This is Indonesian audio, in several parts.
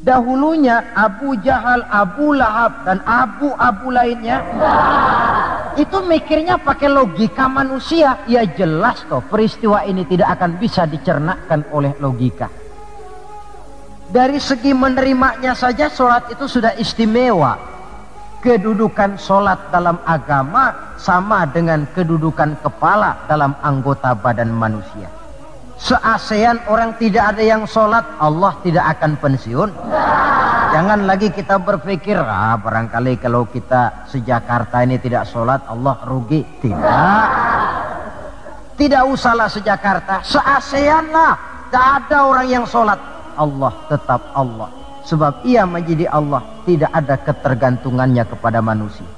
Dahulunya Abu Jahal, Abu Lahab, dan abu-abu lainnya itu mikirnya pakai logika manusia. Ya jelas toh peristiwa ini tidak akan bisa dicernakkan oleh logika. Dari segi menerimanya saja sholat itu sudah istimewa. Kedudukan sholat dalam agama sama dengan kedudukan kepala dalam anggota badan manusia. Se-ASEAN orang tidak ada yang sholat, Allah tidak akan pensiun. Jangan lagi kita berpikir, barangkali kalau kita se-Jakarta ini tidak sholat, Allah rugi. Tidak usahlah se-Jakarta, se-ASEAN lah, tidak ada orang yang sholat. Allah tetap Allah, sebab ia menjadi Allah, tidak ada ketergantungannya kepada manusia.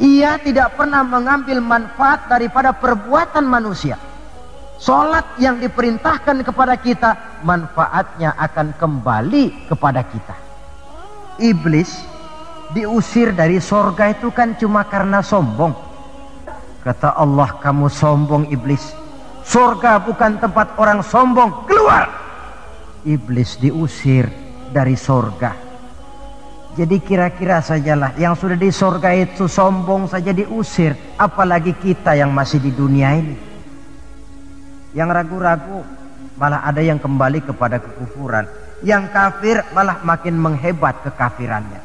Ia tidak pernah mengambil manfaat daripada perbuatan manusia. Sholat yang diperintahkan kepada kita, manfaatnya akan kembali kepada kita. Iblis diusir dari sorga itu kan cuma karena sombong. Kata Allah, kamu sombong iblis, sorga bukan tempat orang sombong, keluar. Iblis diusir dari sorga. Jadi kira-kira sajalah yang sudah di sorga itu sombong saja diusir, apalagi kita yang masih di dunia ini. Yang ragu-ragu malah ada yang kembali kepada kekufuran. Yang kafir malah makin menghebat kekafirannya.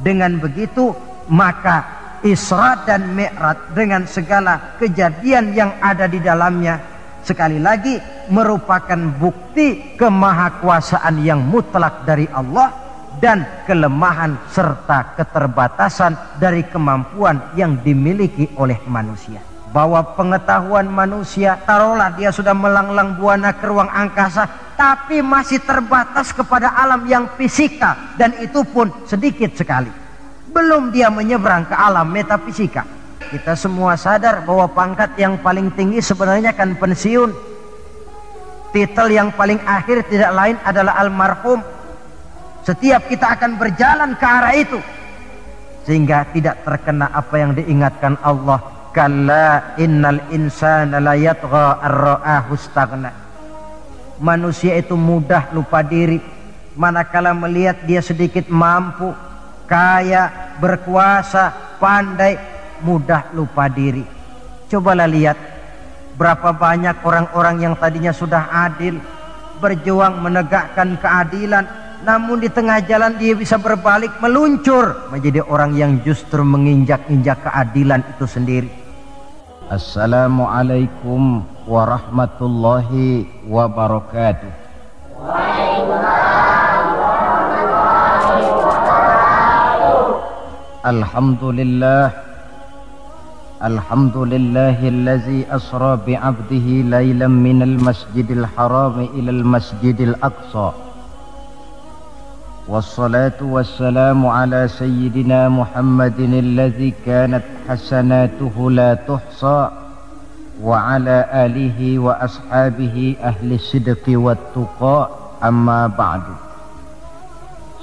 Dengan begitu maka Isra dan Mi'raj dengan segala kejadian yang ada di dalamnya sekali lagi merupakan bukti kemahakuasaan yang mutlak dari Allah dan kelemahan serta keterbatasan dari kemampuan yang dimiliki oleh manusia. Bahwa pengetahuan manusia, taruhlah dia sudah melanglang buana ke ruang angkasa, tapi masih terbatas kepada alam yang fisika, dan itu pun sedikit sekali. Belum dia menyeberang ke alam metafisika. Kita semua sadar bahwa pangkat yang paling tinggi sebenarnya kan pensiun. Titel yang paling akhir tidak lain adalah almarhum. Setiap kita akan berjalan ke arah itu, sehingga tidak terkena apa yang diingatkan Allah. Kalla innal insana la yatgha ar-ra'ahu istaghna. Manusia itu mudah lupa diri manakala melihat dia sedikit mampu, kaya, berkuasa, pandai, mudah lupa diri. Cobalah lihat berapa banyak orang-orang yang tadinya sudah adil, berjuang menegakkan keadilan, namun di tengah jalan dia bisa berbalik, meluncur menjadi orang yang justru menginjak-injak keadilan itu sendiri. Assalamualaikum warahmatullahi wabarakatuh. Waalaikumsalam warahmatullahi wabarakatuh. Alhamdulillah, alhamdulillahillazi asra bi'abdihi laylan minal masjidil haram ilal masjidil aqsa. Wassalatu wassalamu ala sayyidina Muhammadin alladhi kanat hasanatuhu la tuhsa, wa ala alihi wa ashabihi ahli sidqi wat tuqa, amma ba'du.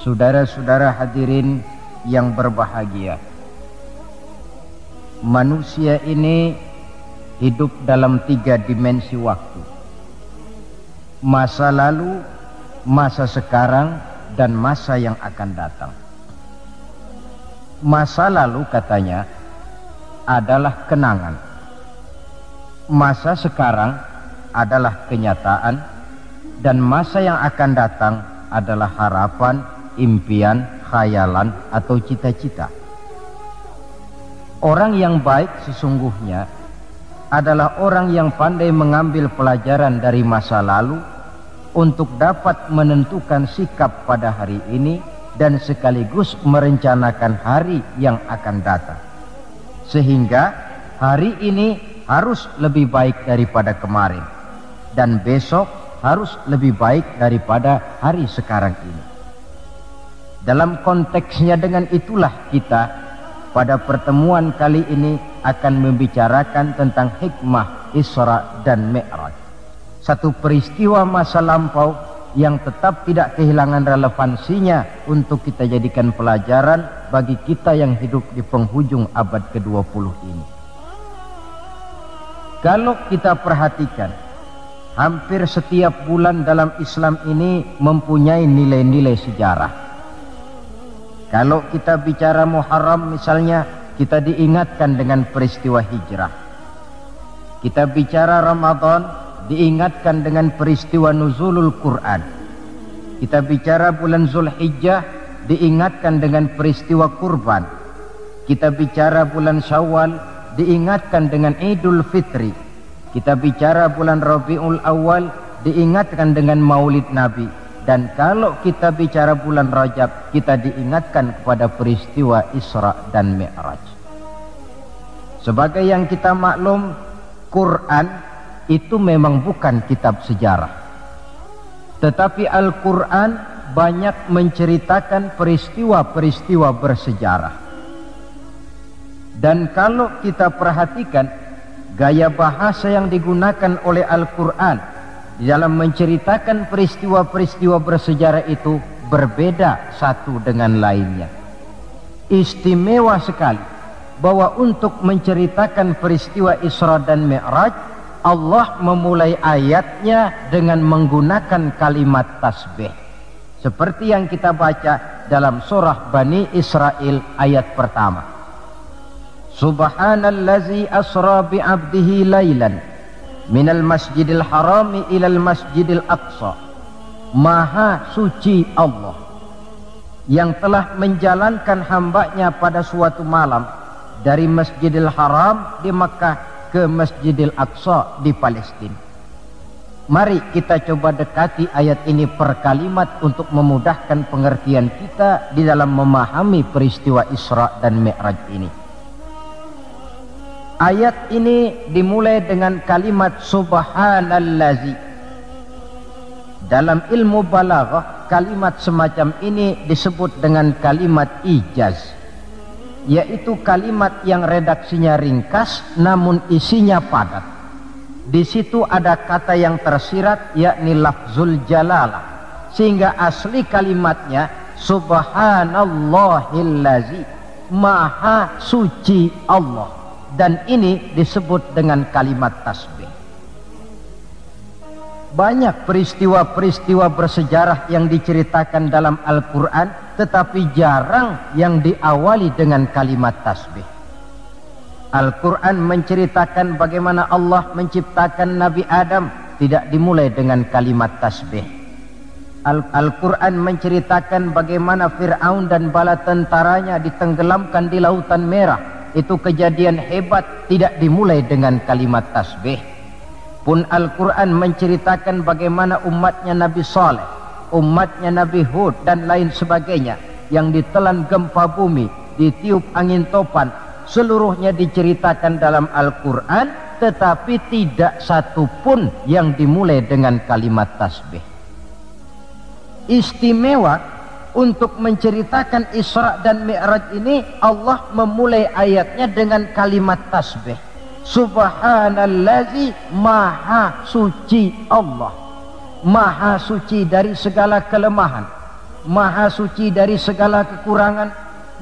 Saudara-saudara hadirin yang berbahagia, manusia ini hidup dalam 3 dimensi waktu: masa lalu, masa sekarang, dan masa yang akan datang. Masa lalu katanya adalah kenangan, masa sekarang adalah kenyataan, dan masa yang akan datang adalah harapan, impian, khayalan, atau cita-cita. Orang yang baik sesungguhnya adalah orang yang pandai mengambil pelajaran dari masa lalu untuk dapat menentukan sikap pada hari ini dan sekaligus merencanakan hari yang akan datang, sehingga hari ini harus lebih baik daripada kemarin dan besok harus lebih baik daripada hari sekarang ini. Dalam konteksnya dengan itulah kita pada pertemuan kali ini akan membicarakan tentang hikmah Isra dan Mi'raj, satu peristiwa masa lampau yang tetap tidak kehilangan relevansinya untuk kita jadikan pelajaran bagi kita yang hidup di penghujung abad ke-20 ini. Kalau kita perhatikan Hampir setiap bulan dalam Islam ini mempunyai nilai-nilai sejarah. Kalau kita bicara Muharram misalnya, kita diingatkan dengan peristiwa hijrah. Kita bicara Ramadan, diingatkan dengan peristiwa nuzulul Quran. Kita bicara bulan Zulhijjah, diingatkan dengan peristiwa kurban. Kita bicara bulan Syawal, diingatkan dengan Idul Fitri. Kita bicara bulan Rabiul Awal, diingatkan dengan Maulid Nabi. Dan kalau kita bicara bulan Rajab, kita diingatkan kepada peristiwa Isra dan Mi'raj. Sebagai yang kita maklum, Quran itu memang bukan kitab sejarah. Tetapi Al-Quran banyak menceritakan peristiwa-peristiwa bersejarah. Dan kalau kita perhatikan gaya bahasa yang digunakan oleh Al-Quran di dalam menceritakan peristiwa-peristiwa bersejarah itu berbeda satu dengan lainnya. Istimewa sekali bahwa untuk menceritakan peristiwa Isra dan Mi'raj, Allah memulai ayatnya dengan menggunakan kalimat tasbih. Seperti yang kita baca dalam surah Bani Israel ayat pertama. Subhanallazi asra bi'abdihi laylan minal masjidil harami ilal masjidil aqsa. Maha suci Allah yang telah menjalankan hambanya pada suatu malam dari Masjidil Haram di Makkah ke Masjidil Aqsa di Palestina. Mari kita coba dekati ayat ini per kalimat untuk memudahkan pengertian kita di dalam memahami peristiwa Isra dan Mi'raj ini. Ayat ini dimulai dengan kalimat subhanallazi. Dalam ilmu balaghah, kalimat semacam ini disebut dengan kalimat ijaz, yaitu kalimat yang redaksinya ringkas namun isinya padat. Di situ ada kata yang tersirat, yakni lafzul jalalah, sehingga asli kalimatnya subhanallahillazi, maha suci Allah. Dan ini disebut dengan kalimat tasbih. Banyak peristiwa-peristiwa bersejarah yang diceritakan dalam Al-Quran, tetapi jarang yang diawali dengan kalimat tasbih. Al-Quran menceritakan bagaimana Allah menciptakan Nabi Adam, tidak dimulai dengan kalimat tasbih. Al-Quran menceritakan bagaimana Fir'aun dan bala tentaranya ditenggelamkan di Lautan Merah. Itu kejadian hebat, tidak dimulai dengan kalimat tasbih. Pun Al-Quran menceritakan bagaimana umatnya Nabi Saleh, umatnya Nabi Hud dan lain sebagainya yang ditelan gempa bumi, ditiup angin topan, seluruhnya diceritakan dalam Al-Quran, tetapi tidak satu pun yang dimulai dengan kalimat tasbih. Istimewa untuk menceritakan Isra dan Mi'raj ini, Allah memulai ayatnya dengan kalimat tasbih. Subhanallazi, maha suci Allah, maha suci dari segala kelemahan, maha suci dari segala kekurangan,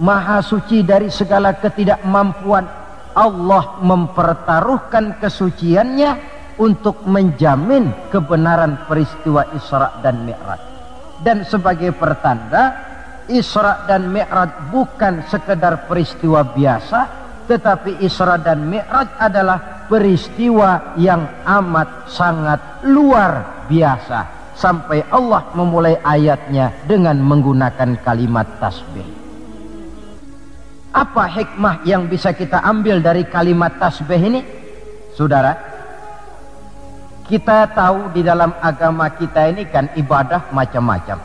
maha suci dari segala ketidakmampuan. Allah mempertaruhkan kesuciannya untuk menjamin kebenaran peristiwa Isra dan Mi'raj. Dan sebagai pertanda, Isra dan Mi'raj bukan sekedar peristiwa biasa, tetapi Isra dan Mi'raj adalah peristiwa yang amat sangat luar biasa, sampai Allah memulai ayatnya dengan menggunakan kalimat tasbih. Apa hikmah yang bisa kita ambil dari kalimat tasbih ini? Saudara, kita tahu di dalam agama kita ini kan ibadah macam-macam.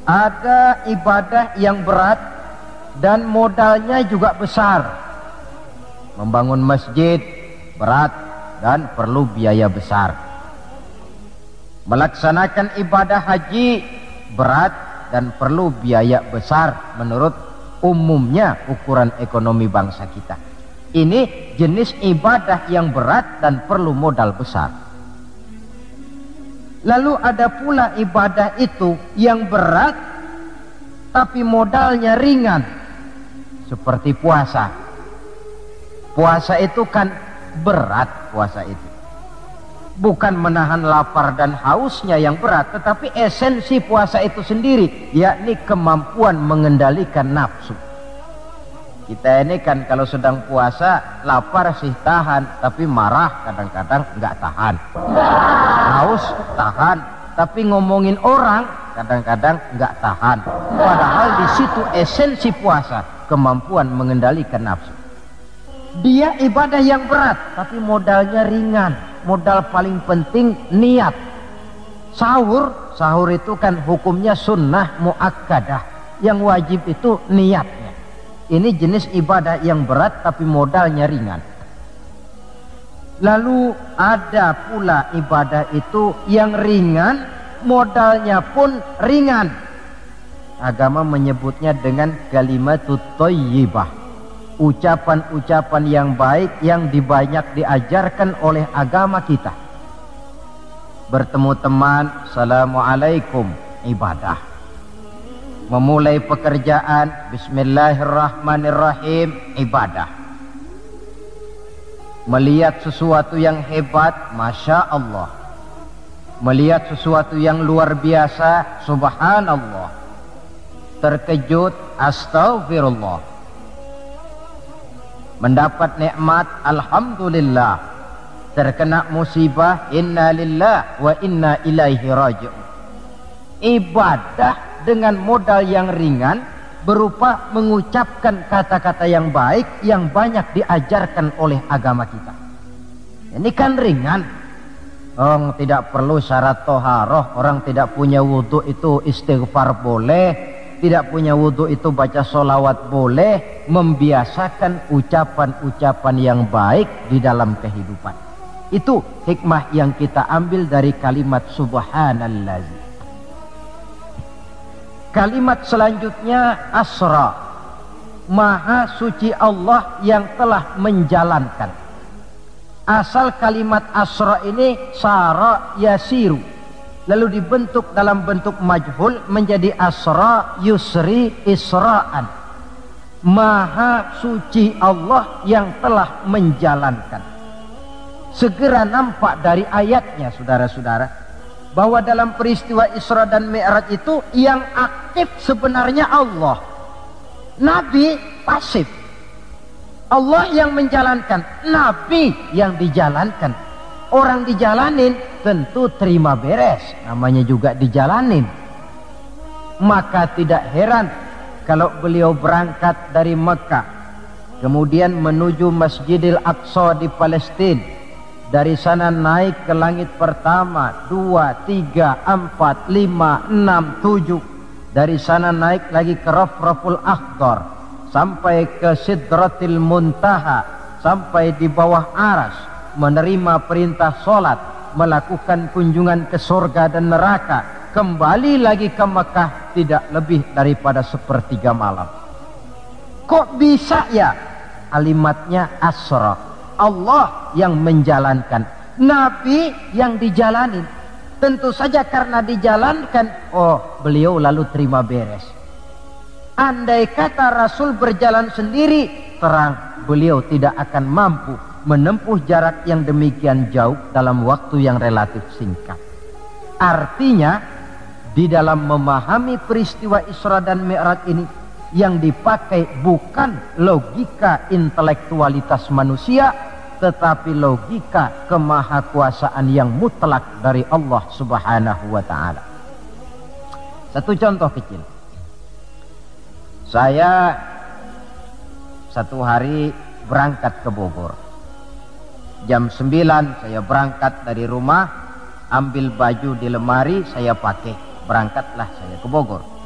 Ada ibadah yang berat dan modalnya juga besar. Membangun masjid berat dan perlu biaya besar. Melaksanakan ibadah haji berat dan perlu biaya besar menurut umumnya ukuran ekonomi bangsa kita. Ini jenis ibadah yang berat dan perlu modal besar. Lalu ada pula ibadah itu yang berat tapi modalnya ringan, seperti puasa. Puasa itu kan berat, puasa itu. Bukan menahan lapar dan hausnya yang berat, tetapi esensi puasa itu sendiri, yakni kemampuan mengendalikan nafsu. Kita ini kan kalau sedang puasa, lapar sih tahan, tapi marah kadang-kadang nggak tahan. Haus tahan, tapi ngomongin orang kadang-kadang nggak tahan. Padahal di situ esensi puasa, kemampuan mengendalikan nafsu. Dia ibadah yang berat, tapi modalnya ringan. Modal paling penting niat. Sahur itu kan hukumnya sunnah muakkadah. Yang wajib itu niatnya. Ini jenis ibadah yang berat tapi modalnya ringan. Lalu ada pula ibadah itu yang ringan, modalnya pun ringan. Agama menyebutnya dengan kalimatut thayyibah. Ucapan-ucapan yang baik yang banyak diajarkan oleh agama kita. Bertemu teman, assalamualaikum, ibadah. Memulai pekerjaan, bismillahirrahmanirrahim, ibadah. Melihat sesuatu yang hebat, masya Allah. Melihat sesuatu yang luar biasa, subhanallah. Terkejut, astaghfirullah. Mendapat nikmat, alhamdulillah. Terkena musibah, inna lillah wa inna ilaihi raji'un. Ibadah dengan modal yang ringan berupa mengucapkan kata-kata yang baik yang banyak diajarkan oleh agama kita. Ini kan ringan. Orang tidak perlu syarat toharoh, orang tidak punya wudhu itu istighfar boleh, tidak punya wudhu itu baca sholawat boleh. Membiasakan ucapan-ucapan yang baik di dalam kehidupan. Itu hikmah yang kita ambil dari kalimat subhanallazi. Kalimat selanjutnya asra. Maha suci Allah yang telah menjalankan. Asal kalimat asra ini sara yasiru, lalu dibentuk dalam bentuk majhul menjadi asra yusri isra'an. Maha suci Allah yang telah menjalankan. Segera nampak dari ayatnya, saudara-saudara, bahwa dalam peristiwa Isra dan Mi'raj itu yang aktif sebenarnya Allah. Nabi pasif. Allah yang menjalankan, Nabi yang dijalankan. Orang dijalanin tentu terima beres, namanya juga dijalanin. Maka tidak heran kalau beliau berangkat dari Mekah, kemudian menuju Masjidil Aqsa di Palestina. Dari sana naik ke langit pertama, 2, 3, 4, 5, 6, 7. Dari sana naik lagi ke Rafraful Akhdar, sampai ke Sidratil Muntaha, sampai di bawah Aras, menerima perintah sholat, melakukan kunjungan ke surga dan neraka. Kembali lagi ke Mekah tidak lebih daripada sepertiga malam. Kok bisa ya? Kalimatnya asra. Allah yang menjalankan, Nabi yang dijalanin. Tentu saja karena dijalankan, oh beliau lalu terima beres. Andai kata Rasul berjalan sendiri, terang beliau tidak akan mampu menempuh jarak yang demikian jauh dalam waktu yang relatif singkat. Artinya, di dalam memahami peristiwa Isra dan Mi'raj ini, yang dipakai bukan logika intelektualitas manusia, tetapi logika kemahakuasaan yang mutlak dari Allah Subhanahu wa ta'ala. Satu contoh kecil. Saya satu hari berangkat ke Bogor. Jam 9 saya berangkat dari rumah, ambil baju di lemari, saya pakai. Berangkatlah saya ke Bogor.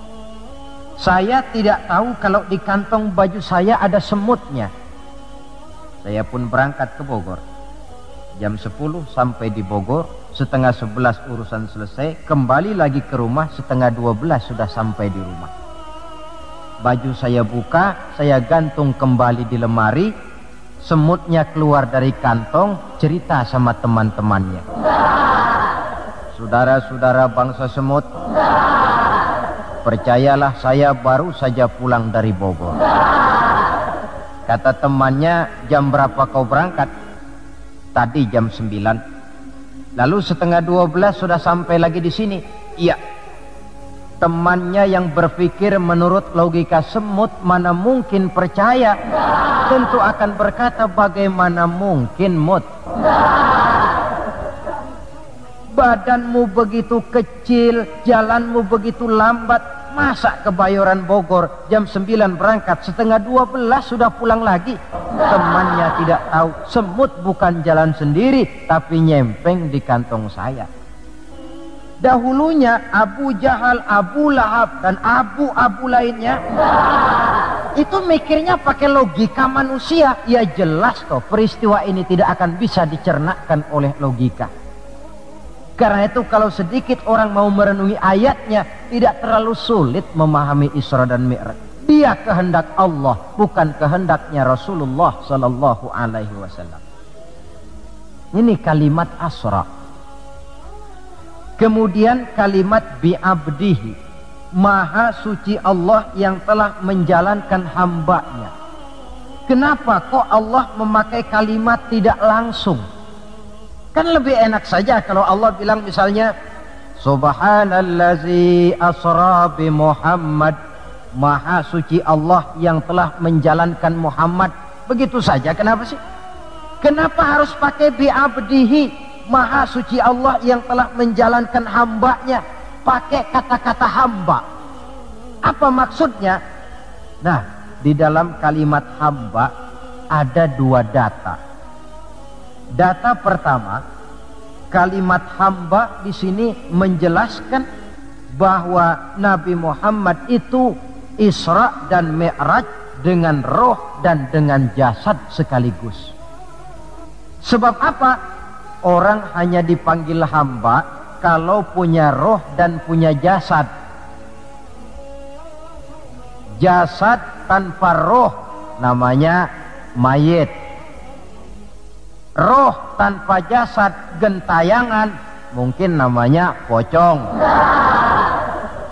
Saya tidak tahu kalau di kantong baju saya ada semutnya. Saya pun berangkat ke Bogor. Jam 10 sampai di Bogor, setengah 11 urusan selesai, kembali lagi ke rumah, setengah 12 sudah sampai di rumah. Baju saya buka, saya gantung kembali di lemari, semutnya keluar dari kantong, cerita sama teman-temannya. Saudara-saudara bangsa semut, percayalah saya baru saja pulang dari Bogor. Kata temannya, jam berapa kau berangkat? Tadi jam 9. Lalu setengah 12 sudah sampai lagi di sini. Iya. Temannya yang berpikir menurut logika semut, mana mungkin percaya, tentu akan berkata, bagaimana mungkin Mut? Badanmu begitu kecil, jalanmu begitu lambat, masa ke Bayoran Bogor jam 9 berangkat, setengah 12 sudah pulang lagi? Temannya tidak tahu, semut bukan jalan sendiri, tapi nyempeng di kantong saya. Dahulunya Abu Jahal, Abu Lahab, dan abu-abu lainnya itu mikirnya pakai logika manusia. Ya jelas toh peristiwa ini tidak akan bisa dicernakkan oleh logika. Karena itu kalau sedikit orang mau merenungi ayatnya, tidak terlalu sulit memahami Isra dan Mi'raj. Dia kehendak Allah, bukan kehendaknya Rasulullah Sallallahu Alaihi Wasallam. Ini kalimat Asra. Kemudian kalimat bi'abdihi, maha suci Allah yang telah menjalankan hambanya. Kenapa kok Allah memakai kalimat tidak langsung? Kan lebih enak saja kalau Allah bilang misalnya Subhanallazi asra bi Muhammad, maha suci Allah yang telah menjalankan Muhammad. Begitu saja. Kenapa sih? Kenapa harus pakai bi'abdihi, maha suci Allah yang telah menjalankan hambanya? Pakai kata-kata hamba. Apa maksudnya? Nah, di dalam kalimat hamba ada dua data. Data pertama, kalimat hamba di sini menjelaskan bahwa Nabi Muhammad itu Isra dan Mi'raj dengan roh dan dengan jasad sekaligus. Sebab apa? Orang hanya dipanggil hamba kalau punya roh dan punya jasad. Jasad tanpa roh namanya mayit. Roh tanpa jasad gentayangan, mungkin namanya pocong.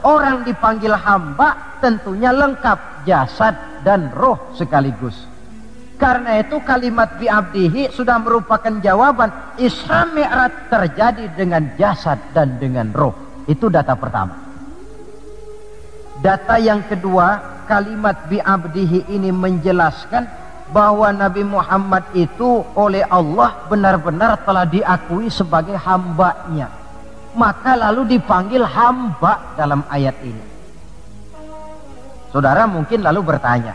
Orang dipanggil hamba tentunya lengkap jasad dan roh sekaligus. Karena itu kalimat bi'abdihi sudah merupakan jawaban. Isra Mi'raj terjadi dengan jasad dan dengan roh. Itu data pertama. Data yang kedua, kalimat bi'abdihi ini menjelaskan bahwa Nabi Muhammad itu oleh Allah benar-benar telah diakui sebagai hambanya. Maka lalu dipanggil hamba dalam ayat ini. Saudara mungkin lalu bertanya,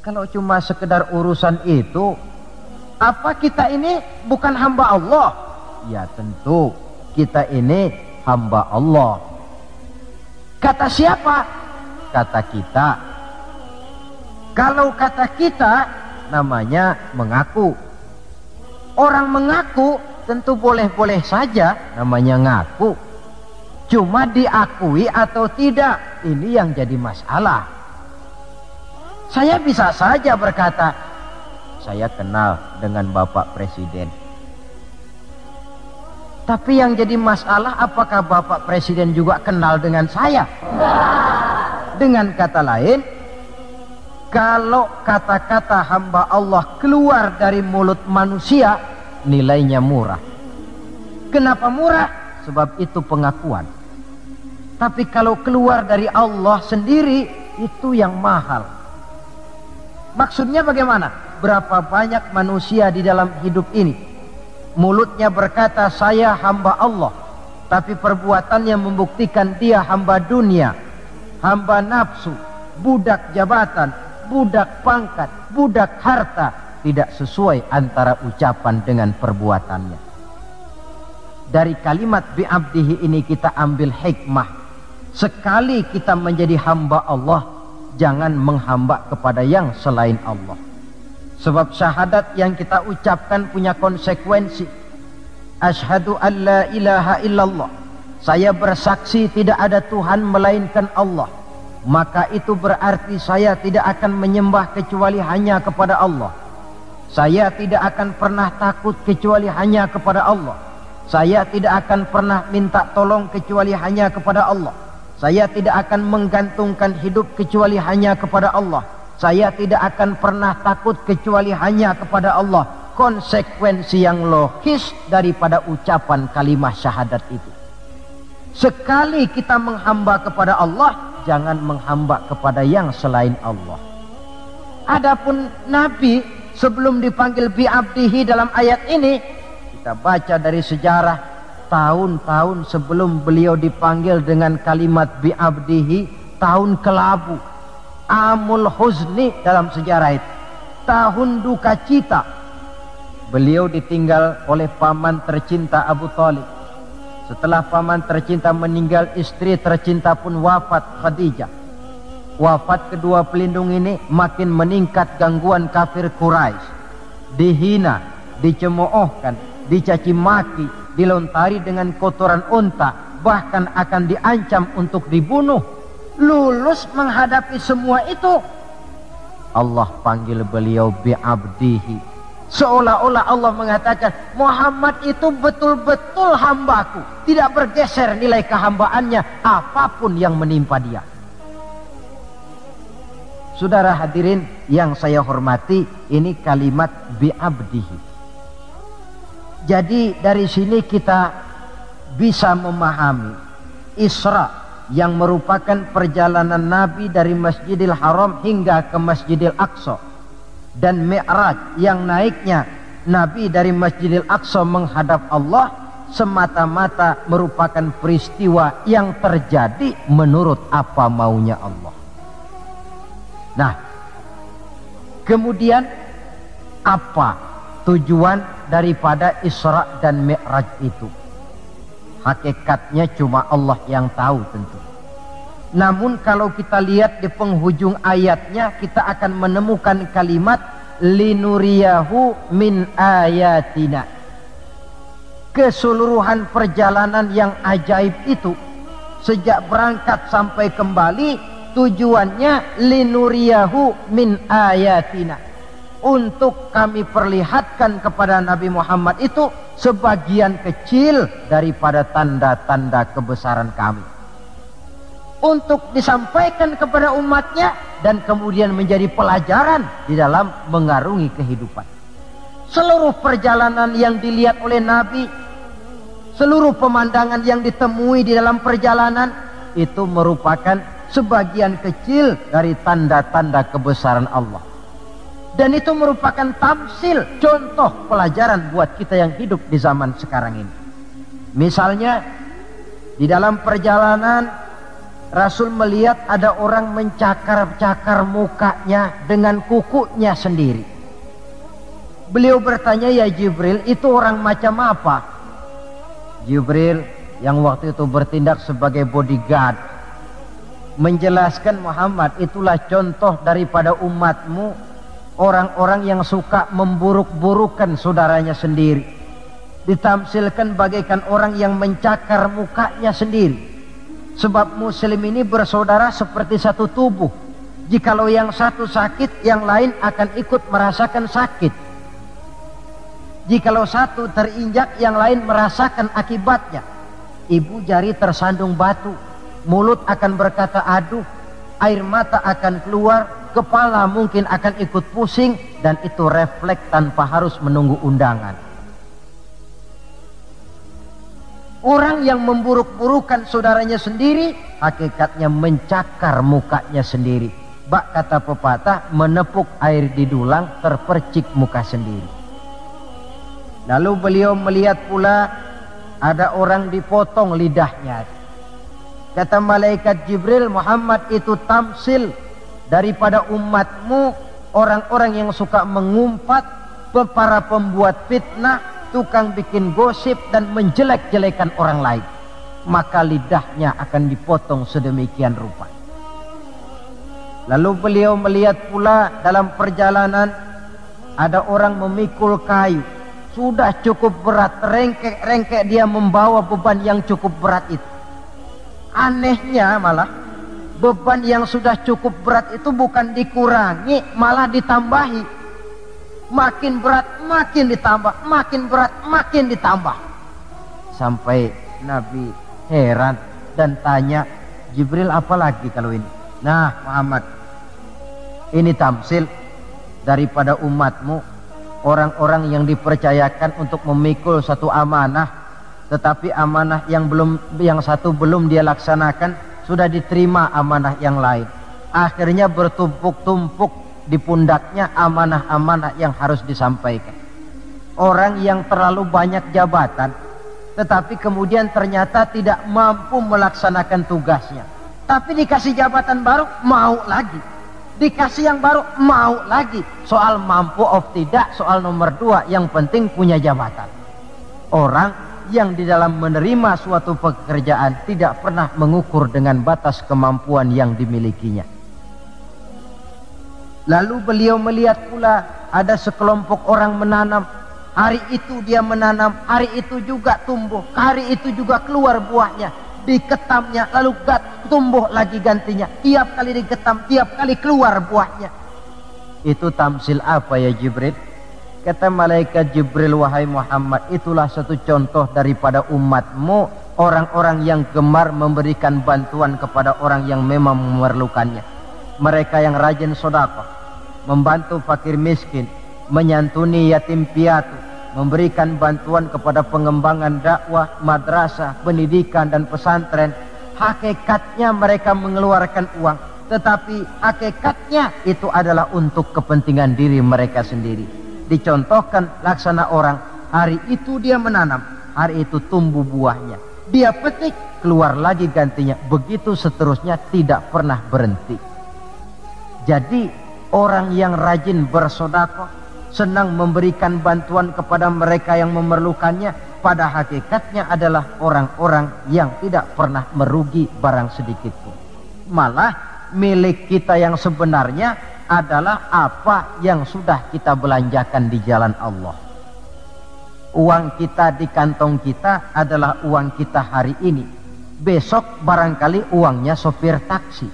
kalau cuma sekedar urusan itu, apa kita ini bukan hamba Allah? Ya tentu, kita ini hamba Allah. Kata siapa? Kata kita. Kalau kata kita, namanya mengaku. Orang mengaku tentu boleh-boleh saja, namanya ngaku. Cuma diakui atau tidak, ini yang jadi masalah. Saya bisa saja berkata, saya kenal dengan Bapak Presiden. Tapi yang jadi masalah, apakah Bapak Presiden juga kenal dengan saya? Dengan kata lain, kalau kata-kata hamba Allah keluar dari mulut manusia, nilainya murah. Kenapa murah? Sebab itu pengakuan. Tapi kalau keluar dari Allah sendiri, itu yang mahal. Maksudnya bagaimana? Berapa banyak manusia di dalam hidup ini mulutnya berkata saya hamba Allah, tapi perbuatannya membuktikan dia hamba dunia, hamba nafsu, budak jabatan, budak pangkat, budak harta. Tidak sesuai antara ucapan dengan perbuatannya. Dari kalimat bi'abdihi ini kita ambil hikmah. Sekali kita menjadi hamba Allah, jangan menghamba kepada yang selain Allah. Sebab syahadat yang kita ucapkan punya konsekuensi. Asyhadu an la ilaha illallah, saya bersaksi tidak ada Tuhan melainkan Allah. Maka itu berarti saya tidak akan menyembah kecuali hanya kepada Allah. Saya tidak akan pernah takut kecuali hanya kepada Allah. Saya tidak akan pernah minta tolong kecuali hanya kepada Allah. Saya tidak akan menggantungkan hidup kecuali hanya kepada Allah. Saya tidak akan pernah takut kecuali hanya kepada Allah. konsekuensi yang logis daripada ucapan kalimat syahadat itu. Sekali kita menghamba kepada Allah, jangan menghamba kepada yang selain Allah. Adapun Nabi sebelum dipanggil bi'abdihi dalam ayat ini, kita baca dari sejarah tahun-tahun sebelum beliau dipanggil dengan kalimat bi'abdihi, tahun kelabu, amul huzni dalam sejarah itu, tahun duka cita. Beliau ditinggal oleh paman tercinta Abu Thalib. Setelah paman tercinta meninggal, istri tercinta pun wafat, Khadijah. Wafat kedua pelindung ini makin meningkat gangguan kafir Quraisy. Dihina, dicemoohkan, dicaci maki, dilontari dengan kotoran unta, bahkan akan diancam untuk dibunuh. Lulus menghadapi semua itu, Allah panggil beliau bi'abdihi. Seolah-olah Allah mengatakan, Muhammad itu betul-betul hambaku, tidak bergeser nilai kehambaannya apapun yang menimpa dia. Saudara hadirin yang saya hormati, ini kalimat bi'abdihi. Jadi dari sini kita bisa memahami Isra yang merupakan perjalanan Nabi dari Masjidil Haram hingga ke Masjidil Aqsa, dan Mi'raj yang naiknya Nabi dari Masjidil Aqsa menghadap Allah semata-mata merupakan peristiwa yang terjadi menurut apa maunya Allah. Nah, kemudian apa tujuan daripada Isra dan Mi'raj itu? Hakikatnya cuma Allah yang tahu tentu. Namun kalau kita lihat di penghujung ayatnya, kita akan menemukan kalimat linuriyahu min ayatina. Keseluruhan perjalanan yang ajaib itu, sejak berangkat sampai kembali, tujuannya linuriyahu min ayatina, untuk kami perlihatkan kepada Nabi Muhammad itu sebagian kecil daripada tanda-tanda kebesaran kami, untuk disampaikan kepada umatnya dan kemudian menjadi pelajaran di dalam mengarungi kehidupan. Seluruh perjalanan yang dilihat oleh Nabi, seluruh pemandangan yang ditemui di dalam perjalanan itu merupakan sebagian kecil dari tanda-tanda kebesaran Allah. Dan itu merupakan tamsil, contoh pelajaran buat kita yang hidup di zaman sekarang ini. Misalnya di dalam perjalanan Rasul melihat ada orang mencakar-cakar mukanya dengan kukunya sendiri. Beliau bertanya, ya Jibril, itu orang macam apa? Jibril yang waktu itu bertindak sebagai bodyguard menjelaskan, Muhammad, itulah contoh daripada umatmu, orang-orang yang suka memburuk-burukan saudaranya sendiri. Ditamsilkan bagaikan orang yang mencakar mukanya sendiri. Sebab muslim ini bersaudara seperti satu tubuh. Jikalau yang satu sakit, yang lain akan ikut merasakan sakit. Jikalau satu terinjak, yang lain merasakan akibatnya. Ibu jari tersandung batu, mulut akan berkata aduh, air mata akan keluar, kepala mungkin akan ikut pusing, dan itu refleks tanpa harus menunggu undangan. Orang yang memburuk-burukan saudaranya sendiri, hakikatnya mencakar mukanya sendiri. Bak kata pepatah, menepuk air di dulang, terpercik muka sendiri. Lalu beliau melihat pula ada orang dipotong lidahnya. Kata malaikat Jibril, Muhammad, itu tamsil daripada umatmu, orang-orang yang suka mengumpat, para pembuat fitnah, tukang bikin gosip dan menjelek-jelekan orang lain. Maka lidahnya akan dipotong sedemikian rupa. Lalu beliau melihat pula dalam perjalanan ada orang memikul kayu. Sudah cukup berat, rengkek-rengkek dia membawa beban yang cukup berat itu. Anehnya malah beban yang sudah cukup berat itu bukan dikurangi, malah ditambahi. Makin berat makin ditambah, makin berat makin ditambah. Sampai Nabi heran dan tanya, Jibril, apa lagi kalau ini? Nah Muhammad, ini tamsil daripada umatmu, orang-orang yang dipercayakan untuk memikul satu amanah, tetapi amanah yang satu belum dia laksanakan, sudah diterima amanah yang lain. Akhirnya bertumpuk-tumpuk di pundaknya amanah-amanah yang harus disampaikan. Orang yang terlalu banyak jabatan, tetapi kemudian ternyata tidak mampu melaksanakan tugasnya. Tapi dikasih jabatan baru, mau lagi. Dikasih yang baru, mau lagi. Soal mampu of tidak, soal nomor 2, yang penting punya jabatan. Orang yang di dalam menerima suatu pekerjaan tidak pernah mengukur dengan batas kemampuan yang dimilikinya. Lalu beliau melihat pula ada sekelompok orang menanam. Hari itu dia menanam, hari itu juga tumbuh, hari itu juga keluar buahnya. Diketamnya, lalu tumbuh lagi gantinya. Tiap kali diketam, tiap kali keluar buahnya. Itu tamsil apa ya Jibril? Kata malaikat Jibril, wahai Muhammad, itulah satu contoh daripada umatmu, orang-orang yang gemar memberikan bantuan kepada orang yang memang memerlukannya. Mereka yang rajin sedekah, membantu fakir miskin, menyantuni yatim piatu, memberikan bantuan kepada pengembangan dakwah, madrasah, pendidikan dan pesantren. Hakikatnya mereka mengeluarkan uang, tetapi hakikatnya itu adalah untuk kepentingan diri mereka sendiri. Dicontohkan laksana orang, hari itu dia menanam, hari itu tumbuh buahnya. Dia petik, keluar lagi gantinya. Begitu seterusnya, tidak pernah berhenti. Jadi orang yang rajin bersedekah, senang memberikan bantuan kepada mereka yang memerlukannya, pada hakikatnya adalah orang-orang yang tidak pernah merugi barang sedikit pun. Malah milik kita yang sebenarnya adalah apa yang sudah kita belanjakan di jalan Allah. Uang kita di kantong kita adalah uang kita hari ini. Besok barangkali uangnya sopir taksi.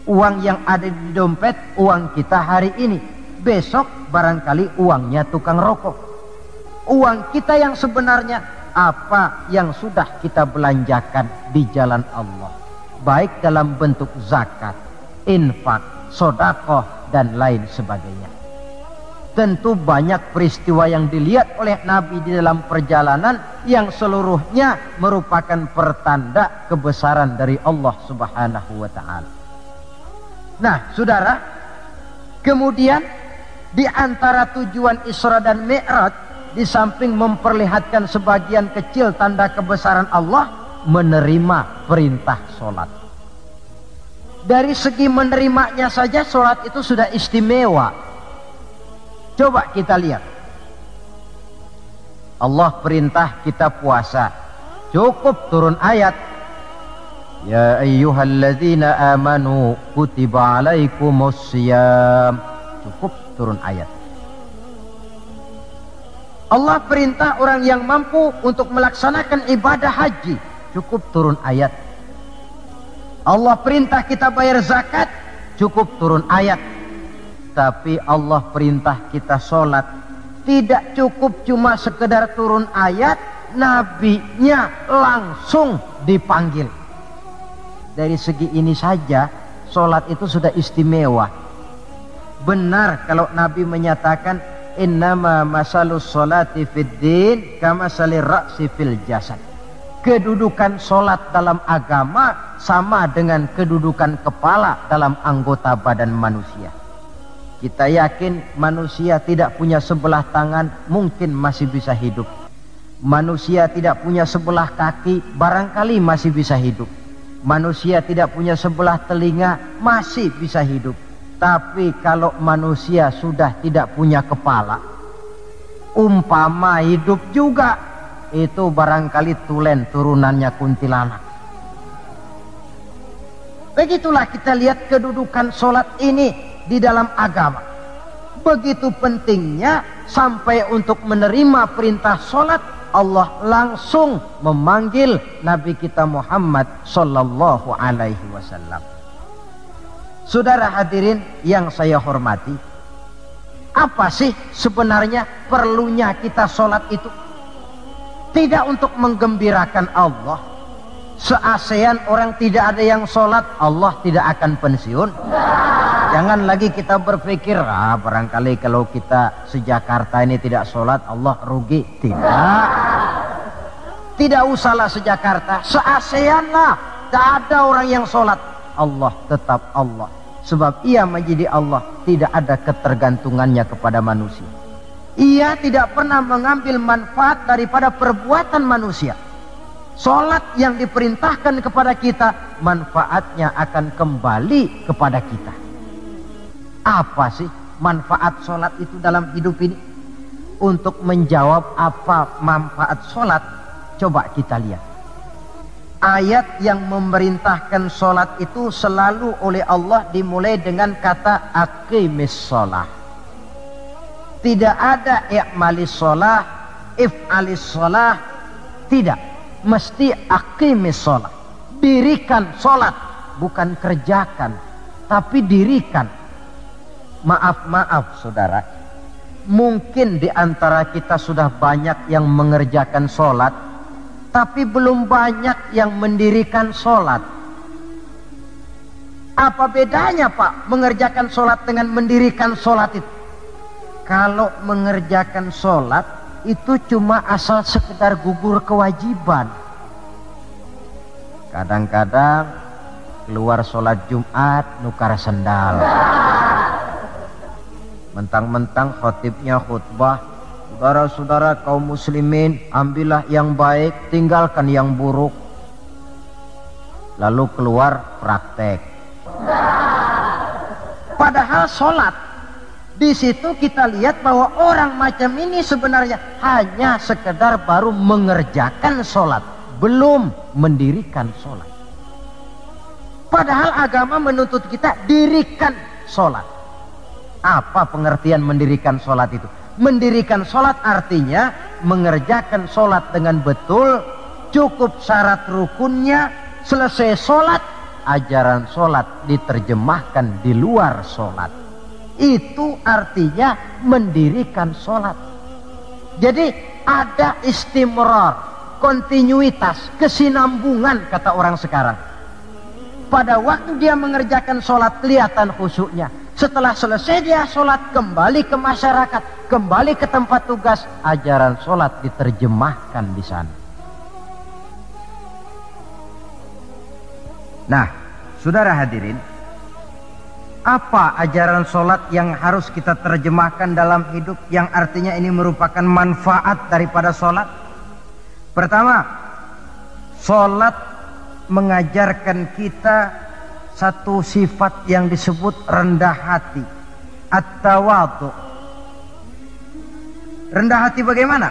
Uang yang ada di dompet uang kita hari ini. Besok barangkali uangnya tukang rokok. Uang kita yang sebenarnya apa yang sudah kita belanjakan di jalan Allah, baik dalam bentuk zakat, infak, sedekah dan lain sebagainya. Tentu banyak peristiwa yang dilihat oleh Nabi di dalam perjalanan yang seluruhnya merupakan pertanda kebesaran dari Allah Subhanahu wa taala. Nah, Saudara, kemudian di antara tujuan Isra dan Mi'raj, di samping memperlihatkan sebagian kecil tanda kebesaran Allah, menerima perintah sholat. Dari segi menerimanya saja sholat itu sudah istimewa. Coba kita lihat. Allah perintah kita puasa, cukup turun ayat. Ya ayyuhalladzina amanu kutiba alaikumussyiyam. Cukup turun ayat. Allah perintah orang yang mampu untuk melaksanakan ibadah haji, cukup turun ayat. Allah perintah kita bayar zakat, cukup turun ayat. Tapi Allah perintah kita sholat, tidak cukup cuma sekedar turun ayat, nabinya langsung dipanggil. Dari segi ini saja sholat itu sudah istimewa. Benar kalau Nabi menyatakan innama masalus sholati fid din kama salir ra'si fil jasad. Kedudukan sholat dalam agama sama dengan kedudukan kepala dalam anggota badan manusia. Kita yakin manusia tidak punya sebelah tangan, mungkin masih bisa hidup. Manusia tidak punya sebelah kaki, barangkali masih bisa hidup. Manusia tidak punya sebelah telinga, masih bisa hidup. Tapi kalau manusia sudah tidak punya kepala, umpama hidup juga, itu barangkali tulen turunannya kuntilanak. Begitulah kita lihat kedudukan sholat ini di dalam agama. Begitu pentingnya sampai untuk menerima perintah sholat, Allah langsung memanggil Nabi kita Muhammad sallallahu alaihi wasallam. Saudara hadirin yang saya hormati, apa sih sebenarnya perlunya kita sholat itu? Tidak untuk menggembirakan Allah. Se-ASEAN orang tidak ada yang sholat, Allah tidak akan pensiun. Jangan lagi kita berpikir, barangkali kalau kita se-Jakarta ini tidak sholat Allah rugi. Tidak. Tidak usahlah se-Jakarta, se-ASEAN lah. Tidak ada orang yang sholat, Allah tetap Allah. Sebab ia menjadi Allah, tidak ada ketergantungannya kepada manusia. Ia tidak pernah mengambil manfaat daripada perbuatan manusia. Sholat yang diperintahkan kepada kita, manfaatnya akan kembali kepada kita. Apa sih manfaat sholat itu dalam hidup ini? Untuk menjawab apa manfaat sholat, coba kita lihat. Ayat yang memerintahkan sholat itu selalu oleh Allah dimulai dengan kata aqimis sholah. Tidak ada i'malis sholah, if'alis sholah. Tidak. Mesti aqimis sholat. Dirikan sholat. Bukan kerjakan, tapi dirikan. Maaf saudara, mungkin di antara kita sudah banyak yang mengerjakan sholat, tapi belum banyak yang mendirikan sholat. Apa bedanya Pak mengerjakan sholat dengan mendirikan sholat itu? Kalau mengerjakan sholat itu cuma asal sekedar gugur kewajiban. Kadang-kadang keluar sholat Jumat nukar sendal. Mentang-mentang khotibnya khutbah, saudara-saudara kaum muslimin, ambillah yang baik, tinggalkan yang buruk. Lalu keluar praktek. Padahal sholat, di situ kita lihat bahwa orang macam ini sebenarnya hanya sekedar baru mengerjakan sholat, belum mendirikan sholat. Padahal agama menuntut kita dirikan sholat. Apa pengertian mendirikan sholat itu? Mendirikan sholat artinya mengerjakan sholat dengan betul, cukup syarat rukunnya, selesai sholat, ajaran sholat diterjemahkan di luar sholat. Itu artinya mendirikan sholat. Jadi ada istimrar, kontinuitas, kesinambungan kata orang sekarang. Pada waktu dia mengerjakan sholat kelihatan khusyuknya. Setelah selesai dia sholat, kembali ke masyarakat, kembali ke tempat tugas, ajaran sholat diterjemahkan di sana. Nah, saudara hadirin, apa ajaran sholat yang harus kita terjemahkan dalam hidup, yang artinya ini merupakan manfaat daripada sholat? Pertama, sholat mengajarkan kita satu sifat yang disebut rendah hati, at-tawadhu. Rendah hati bagaimana?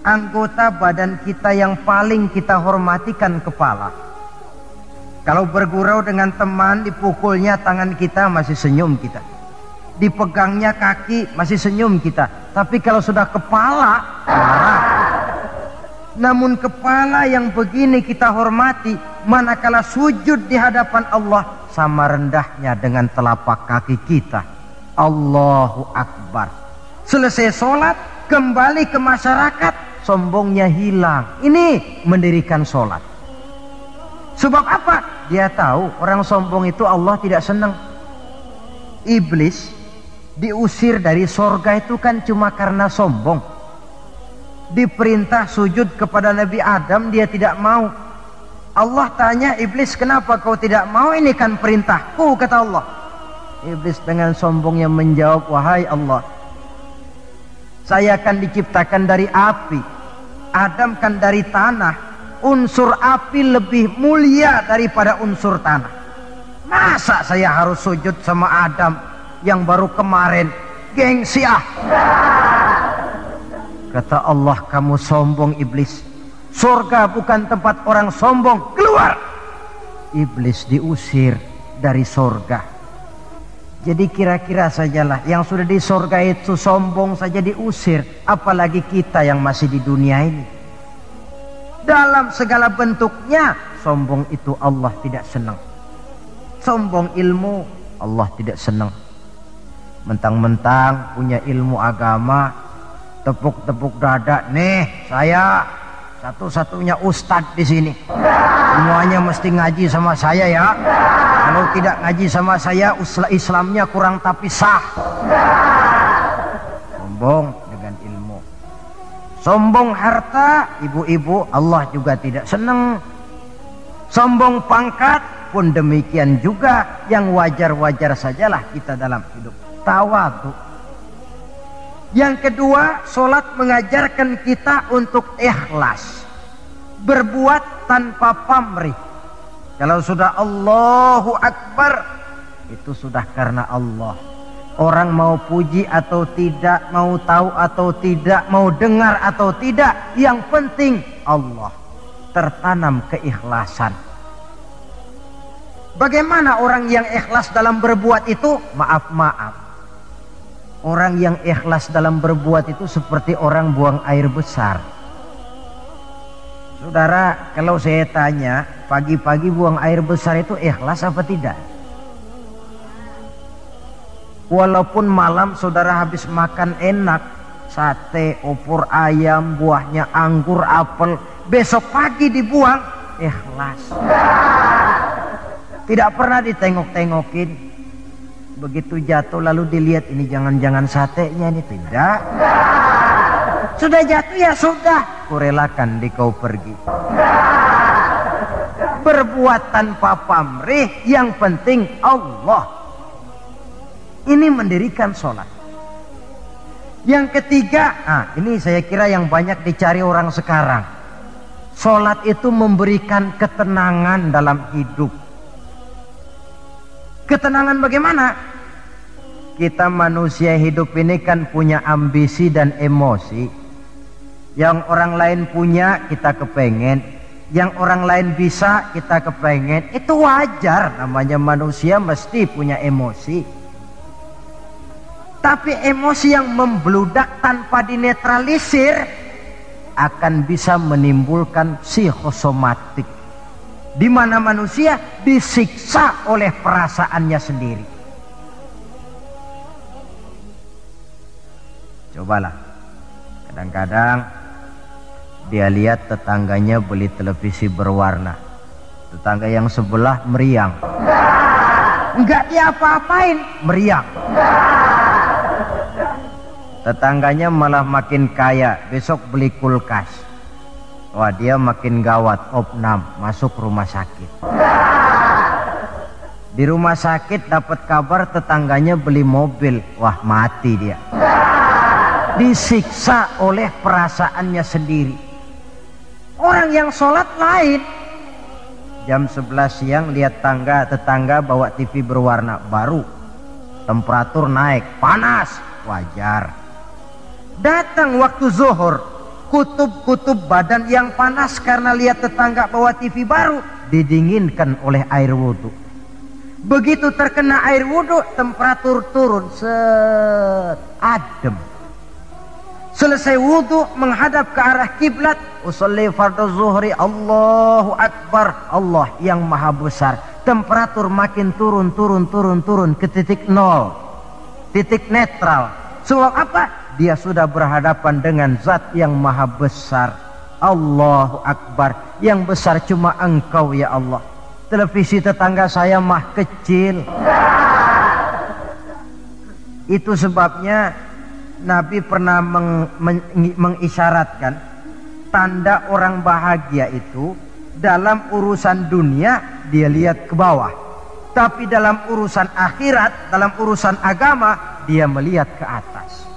Anggota badan kita yang paling kita hormatikan kepala. Kalau bergurau dengan teman, dipukulnya tangan kita, masih senyum kita. Dipegangnya kaki, masih senyum kita. Tapi kalau sudah kepala, marah. Namun kepala yang begini kita hormati, manakala sujud di hadapan Allah, sama rendahnya dengan telapak kaki kita. Allahu Akbar. Selesai sholat, kembali ke masyarakat, sombongnya hilang. Ini mendirikan sholat. Sebab apa? Dia tahu orang sombong itu Allah tidak senang. Iblis diusir dari sorga itu kan cuma karena sombong. Diperintah sujud kepada Nabi Adam, dia tidak mau. Allah tanya Iblis, kenapa kau tidak mau? Ini kan perintahku, kata Allah. Iblis dengan sombongnya menjawab, wahai Allah, saya akan diciptakan dari api, Adam kan dari tanah. Unsur api lebih mulia daripada unsur tanah. Masa saya harus sujud sama Adam yang baru kemarin? Gengsi ah. Kata Allah, kamu sombong Iblis. Surga bukan tempat orang sombong. Keluar. Iblis diusir dari surga. Jadi kira-kira sajalah yang sudah di surga itu sombong saja diusir, apalagi kita yang masih di dunia ini. Dalam segala bentuknya, sombong itu Allah tidak senang. Sombong ilmu, Allah tidak senang. Mentang-mentang punya ilmu agama, tepuk-tepuk dada, nih saya satu-satunya ustadz di sini. Semuanya mesti ngaji sama saya ya. Kalau tidak ngaji sama saya, Islamnya kurang tapi sah. Sombong dengan ilmu. Sombong harta, ibu-ibu, Allah juga tidak senang. Sombong pangkat pun demikian juga, yang wajar-wajar sajalah kita dalam hidup. Tawadhu. Yang kedua, sholat mengajarkan kita untuk ikhlas, berbuat tanpa pamrih. Kalau sudah Allahu Akbar, itu sudah karena Allah. Orang mau puji atau tidak, mau tahu atau tidak, mau dengar atau tidak, yang penting Allah. Tertanam keikhlasan. Bagaimana orang yang ikhlas dalam berbuat itu? Maaf. Orang yang ikhlas dalam berbuat itu seperti orang buang air besar. Saudara, kalau saya tanya, pagi-pagi buang air besar itu ikhlas apa tidak? Walaupun malam saudara habis makan enak, sate, opor ayam, buahnya anggur, apel, besok pagi dibuang, ikhlas. Tidak pernah ditengok-tengokin. Begitu jatuh lalu dilihat, ini jangan-jangan satenya ini, tidak. Sudah jatuh ya sudah, kurelakan dikau pergi. Berbuat tanpa pamrih, yang penting Allah. Ini mendirikan sholat. Yang ketiga, ini saya kira yang banyak dicari orang sekarang. Sholat itu memberikan ketenangan dalam hidup. Ketenangan bagaimana? Kita manusia hidup ini kan punya ambisi dan emosi. Yang orang lain punya, kita kepengen. Yang orang lain bisa, kita kepengen. Itu wajar, namanya manusia mesti punya emosi. Tapi emosi yang membludak tanpa dinetralisir akan bisa menimbulkan psikosomatik, di mana manusia disiksa oleh perasaannya sendiri. Cobalah, kadang-kadang dia lihat tetangganya beli televisi berwarna, tetangga yang sebelah meriang, enggak dia apa-apain, meriang. Tetangganya malah makin kaya, besok beli kulkas. Wah, dia makin gawat, opnam, masuk rumah sakit. Di rumah sakit dapat kabar tetangganya beli mobil, wah mati dia. Disiksa oleh perasaannya sendiri. Orang yang sholat lain. Jam 11 siang lihat tetangga bawa TV berwarna baru. Temperatur naik, panas, wajar. Datang waktu zuhur, kutub-kutub badan yang panas karena lihat tetangga bawa TV baru, didinginkan oleh air wudhu. Begitu terkena air wudhu, temperatur turun, adem. Selesai wudhu, menghadap ke arah kiblat, usolli fardhu zuhri, Allahu Akbar, Allah yang maha besar. Temperatur makin turun ke titik nol, titik netral. Sebab apa? Dia sudah berhadapan dengan zat yang maha besar. Allahu Akbar, yang besar cuma Engkau ya Allah. Televisi tetangga saya mah kecil. Itu sebabnya Nabi pernah mengisyaratkan tanda orang bahagia itu dalam urusan dunia dia lihat ke bawah, tapi dalam urusan akhirat, dalam urusan agama dia melihat ke atas.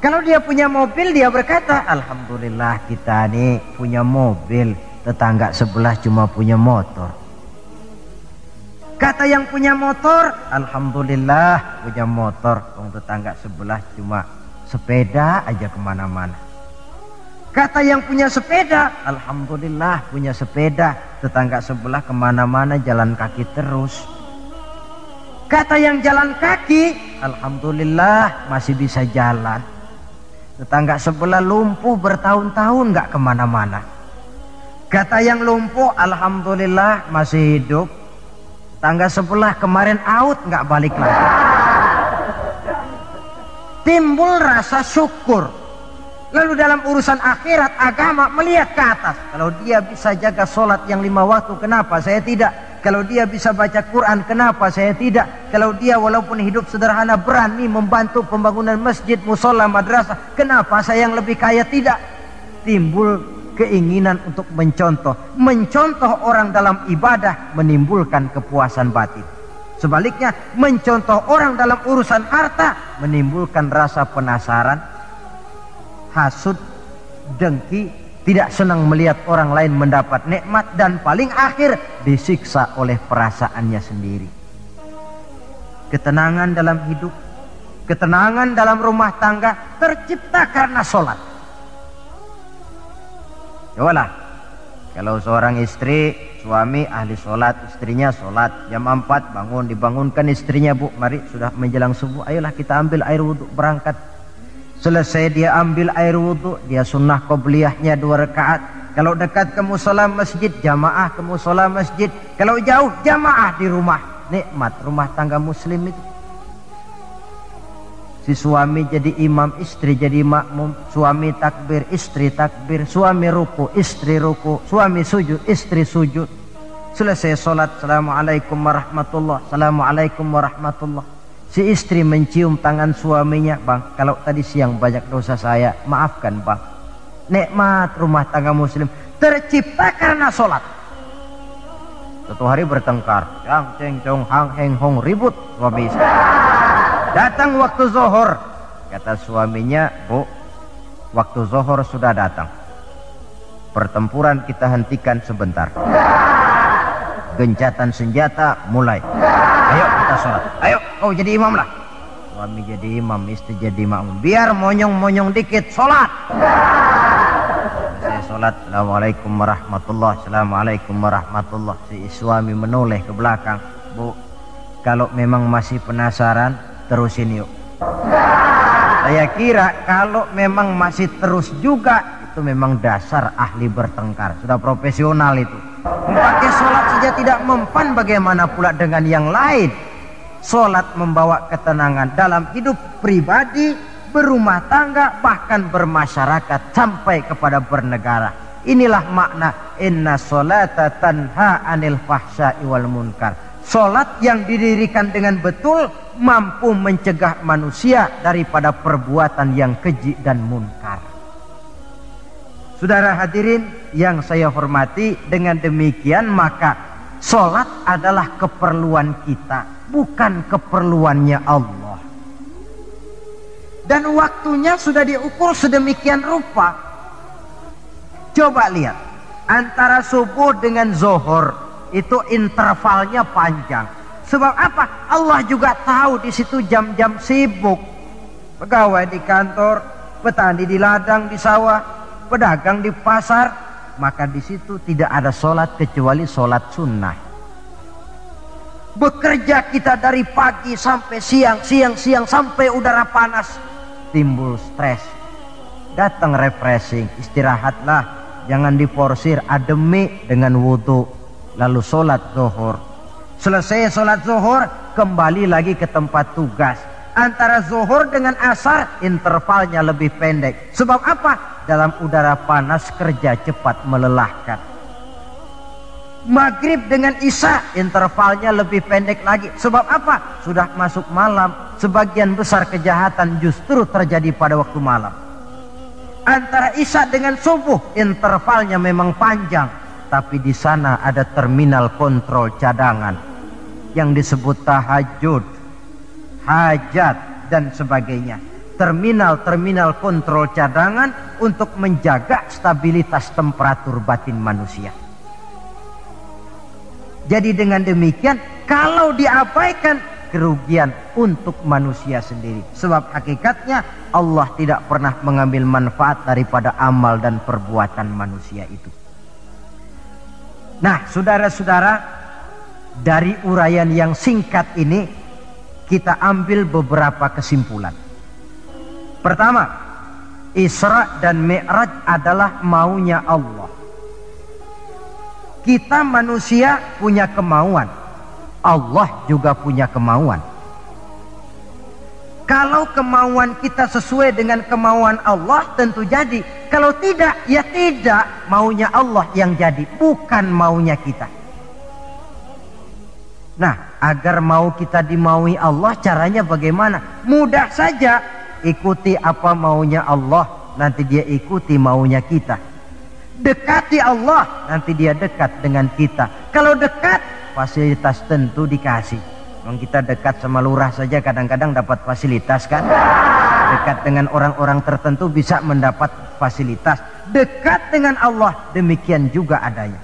Kalau dia punya mobil, dia berkata, alhamdulillah kita nih punya mobil, tetangga sebelah cuma punya motor. Kata yang punya motor, alhamdulillah punya motor, tetangga sebelah cuma sepeda aja kemana-mana. Kata yang punya sepeda, alhamdulillah punya sepeda, tetangga sebelah kemana-mana jalan kaki terus. Kata yang jalan kaki, alhamdulillah masih bisa jalan. Tetangga sebelah lumpuh bertahun-tahun nggak kemana-mana. Kata yang lumpuh, alhamdulillah masih hidup. Tetangga sebelah kemarin out nggak balik lagi. Timbul rasa syukur. Lalu dalam urusan akhirat, agama, melihat ke atas. Kalau dia bisa jaga sholat yang 5 waktu, kenapa saya tidak? Kalau dia bisa baca Quran, kenapa saya tidak? Kalau dia walaupun hidup sederhana berani membantu pembangunan masjid, musola, madrasah, kenapa saya yang lebih kaya tidak? Timbul keinginan untuk mencontoh. Mencontoh orang dalam ibadah menimbulkan kepuasan batin. Sebaliknya, mencontoh orang dalam urusan harta menimbulkan rasa penasaran, hasud, dengki, tidak senang melihat orang lain mendapat nikmat, dan paling akhir disiksa oleh perasaannya sendiri. Ketenangan dalam hidup, ketenangan dalam rumah tangga tercipta karena sholat. Cobalah, kalau seorang istri, suami ahli sholat, istrinya sholat, jam 4 bangun, dibangunkan istrinya, bu, mari sudah menjelang subuh, ayolah kita ambil air wudhu berangkat. Selesai dia ambil air wudhu, dia sunnah qobliyahnya 2 rakaat. Kalau dekat ke musola masjid, jamaah ke musola masjid. Kalau jauh, jamaah di rumah. Nikmat rumah tangga muslim itu. Si suami jadi imam, istri jadi makmum. Suami takbir, istri takbir. Suami ruku, istri ruku. Suami sujud, istri sujud. Selesai sholat, assalamualaikum warahmatullah, assalamualaikum warahmatullah. Si istri mencium tangan suaminya, bang, kalau tadi siang banyak dosa saya, maafkan bang. Nikmat rumah tangga muslim tercipta karena sholat. Suatu hari bertengkar, yang ceng cong hang heng hong, ribut suami istri. Datang waktu zuhur, kata suaminya, bu, waktu zuhur sudah datang. Pertempuran kita hentikan sebentar. Gencatan senjata mulai. Ayo kita sholat. Ayo kau jadi imam lah. Suami jadi imam, istri jadi makmum. Biar monyong-monyong dikit, sholat. Saya sholat, assalamualaikum warahmatullah, assalamualaikum warahmatullah. Si suami menoleh ke belakang, bu, kalau memang masih penasaran, terusin yuk. Saya kira kalau memang masih terus juga, itu memang dasar ahli bertengkar, sudah profesional itu. Memakai sholat saja tidak mempan, bagaimana pula dengan yang lain? Sholat membawa ketenangan dalam hidup pribadi, berumah tangga, bahkan bermasyarakat sampai kepada bernegara. Inilah makna inna sholata tanha anil fahsya'i wal munkar. Sholat yang didirikan dengan betul mampu mencegah manusia daripada perbuatan yang keji dan munkar. Saudara hadirin yang saya hormati, dengan demikian maka sholat adalah keperluan kita, bukan keperluannya Allah. Dan waktunya sudah diukur sedemikian rupa. Coba lihat, antara subuh dengan zuhur itu intervalnya panjang. Sebab apa? Allah juga tahu di situ jam-jam sibuk. Pegawai di kantor, petani di ladang, di sawah, pedagang di pasar, maka di situ tidak ada sholat kecuali sholat sunnah. Bekerja kita dari pagi sampai siang, siang sampai udara panas, timbul stres. Datang refreshing, istirahatlah, jangan diporsir, ademi dengan wudhu, lalu sholat zuhur. Selesai sholat zuhur, kembali lagi ke tempat tugas. Antara zuhur dengan asar intervalnya lebih pendek. Sebab apa? Dalam udara panas kerja cepat melelahkan. Maghrib dengan isya intervalnya lebih pendek lagi. Sebab apa? Sudah masuk malam. Sebagian besar kejahatan justru terjadi pada waktu malam. Antara isya dengan subuh intervalnya memang panjang, tapi di sana ada terminal kontrol cadangan yang disebut tahajud, hajat, dan sebagainya. Terminal-terminal kontrol cadangan untuk menjaga stabilitas temperatur batin manusia. Jadi dengan demikian, kalau diabaikan, kerugian untuk manusia sendiri. Sebab hakikatnya Allah tidak pernah mengambil manfaat daripada amal dan perbuatan manusia itu. Nah, saudara-saudara, dari uraian yang singkat ini kita ambil beberapa kesimpulan. Pertama, Isra dan Mi'raj adalah maunya Allah. Kita manusia punya kemauan, Allah juga punya kemauan. Kalau kemauan kita sesuai dengan kemauan Allah, tentu jadi. Kalau tidak, ya tidak. Maunya Allah yang jadi, bukan maunya kita. Nah, agar mau kita dimaui Allah, caranya bagaimana? Mudah saja. Ikuti apa maunya Allah, nanti dia ikuti maunya kita. Dekati Allah, nanti dia dekat dengan kita. Kalau dekat, fasilitas tentu dikasih. Memang kita dekat sama lurah saja kadang-kadang dapat fasilitas kan. Dekat dengan orang-orang tertentu bisa mendapat fasilitas. Dekat dengan Allah demikian juga adanya.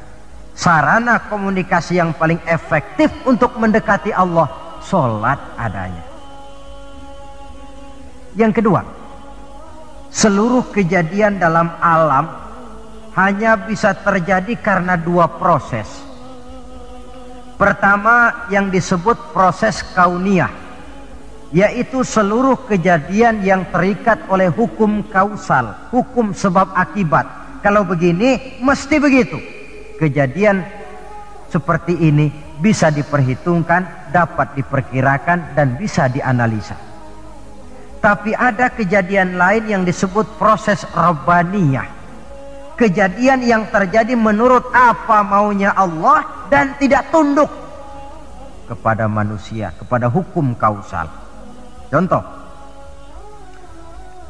Sarana komunikasi yang paling efektif untuk mendekati Allah, sholat adanya. Yang kedua, seluruh kejadian dalam alam hanya bisa terjadi karena dua proses. Pertama yang disebut proses kauniyah, yaitu seluruh kejadian yang terikat oleh hukum kausal, hukum sebab akibat. Kalau begini mesti begitu. Kejadian seperti ini bisa diperhitungkan, dapat diperkirakan, dan bisa dianalisa. Tapi ada kejadian lain yang disebut proses rabbaniyah, kejadian yang terjadi menurut apa maunya Allah dan tidak tunduk kepada manusia, kepada hukum kausal. Contoh,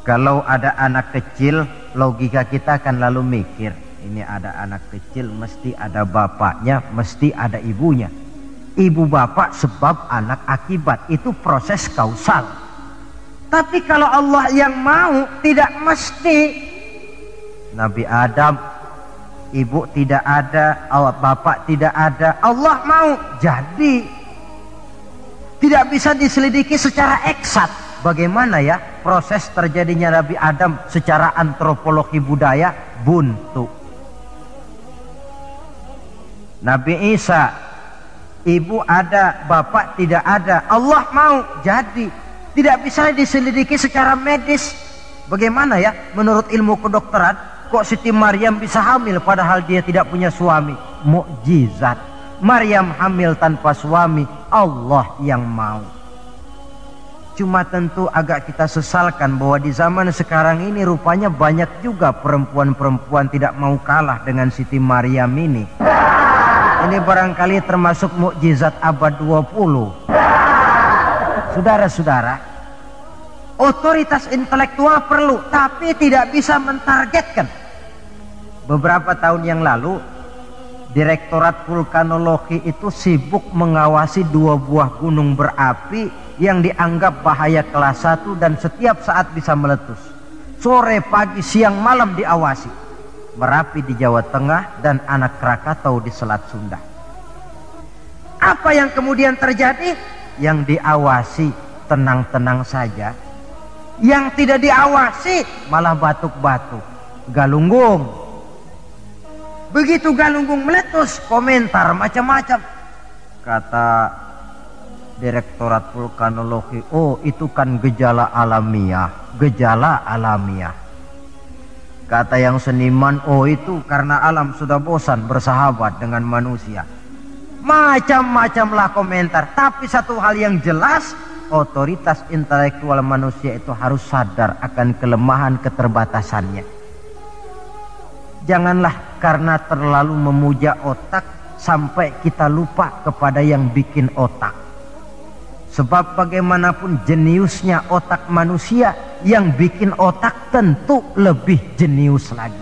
kalau ada anak kecil, logika kita akan lalu mikir, ini ada anak kecil, mesti ada bapaknya, mesti ada ibunya. Ibu bapak sebab, anak akibat, itu proses kausal. Tapi kalau Allah yang mau, tidak mesti. Nabi Adam, ibu tidak ada, bapak tidak ada, Allah mau jadi. Tidak bisa diselidiki secara eksat. Bagaimana ya proses terjadinya Nabi Adam secara antropologi budaya? Buntu. Nabi Isa, ibu ada, bapak tidak ada, Allah mau jadi. Tidak bisa diselidiki secara medis. Bagaimana ya menurut ilmu kedokteran? Kok Siti Maryam bisa hamil padahal dia tidak punya suami? Mukjizat. Maryam hamil tanpa suami, Allah yang mau. Cuma tentu agak kita sesalkan bahwa di zaman sekarang ini rupanya banyak juga perempuan-perempuan tidak mau kalah dengan Siti Maryam ini. Ini barangkali termasuk mukjizat abad 20. Saudara-saudara, otoritas intelektual perlu, tapi tidak bisa mentargetkan. Beberapa tahun yang lalu, Direktorat Vulkanologi itu sibuk mengawasi 2 buah gunung berapi yang dianggap bahaya kelas 1 dan setiap saat bisa meletus. Sore, pagi, siang, malam diawasi. Merapi di Jawa Tengah dan Anak Krakatau di Selat Sunda. Apa yang kemudian terjadi? Yang diawasi tenang-tenang saja. Yang tidak diawasi malah batuk-batuk, galunggung. Begitu galunggung meletus, komentar macam-macam. Kata Direktorat Vulkanologi, oh itu kan gejala alamiah, gejala alamiah. Kata yang seniman, oh itu karena alam sudah bosan bersahabat dengan manusia. Macam-macamlah komentar. Tapi satu hal yang jelas, otoritas intelektual manusia itu harus sadar akan kelemahan keterbatasannya. Janganlah karena terlalu memuja otak sampai kita lupa kepada yang bikin otak. Sebab bagaimanapun jeniusnya otak manusia, yang bikin otak tentu lebih jenius lagi.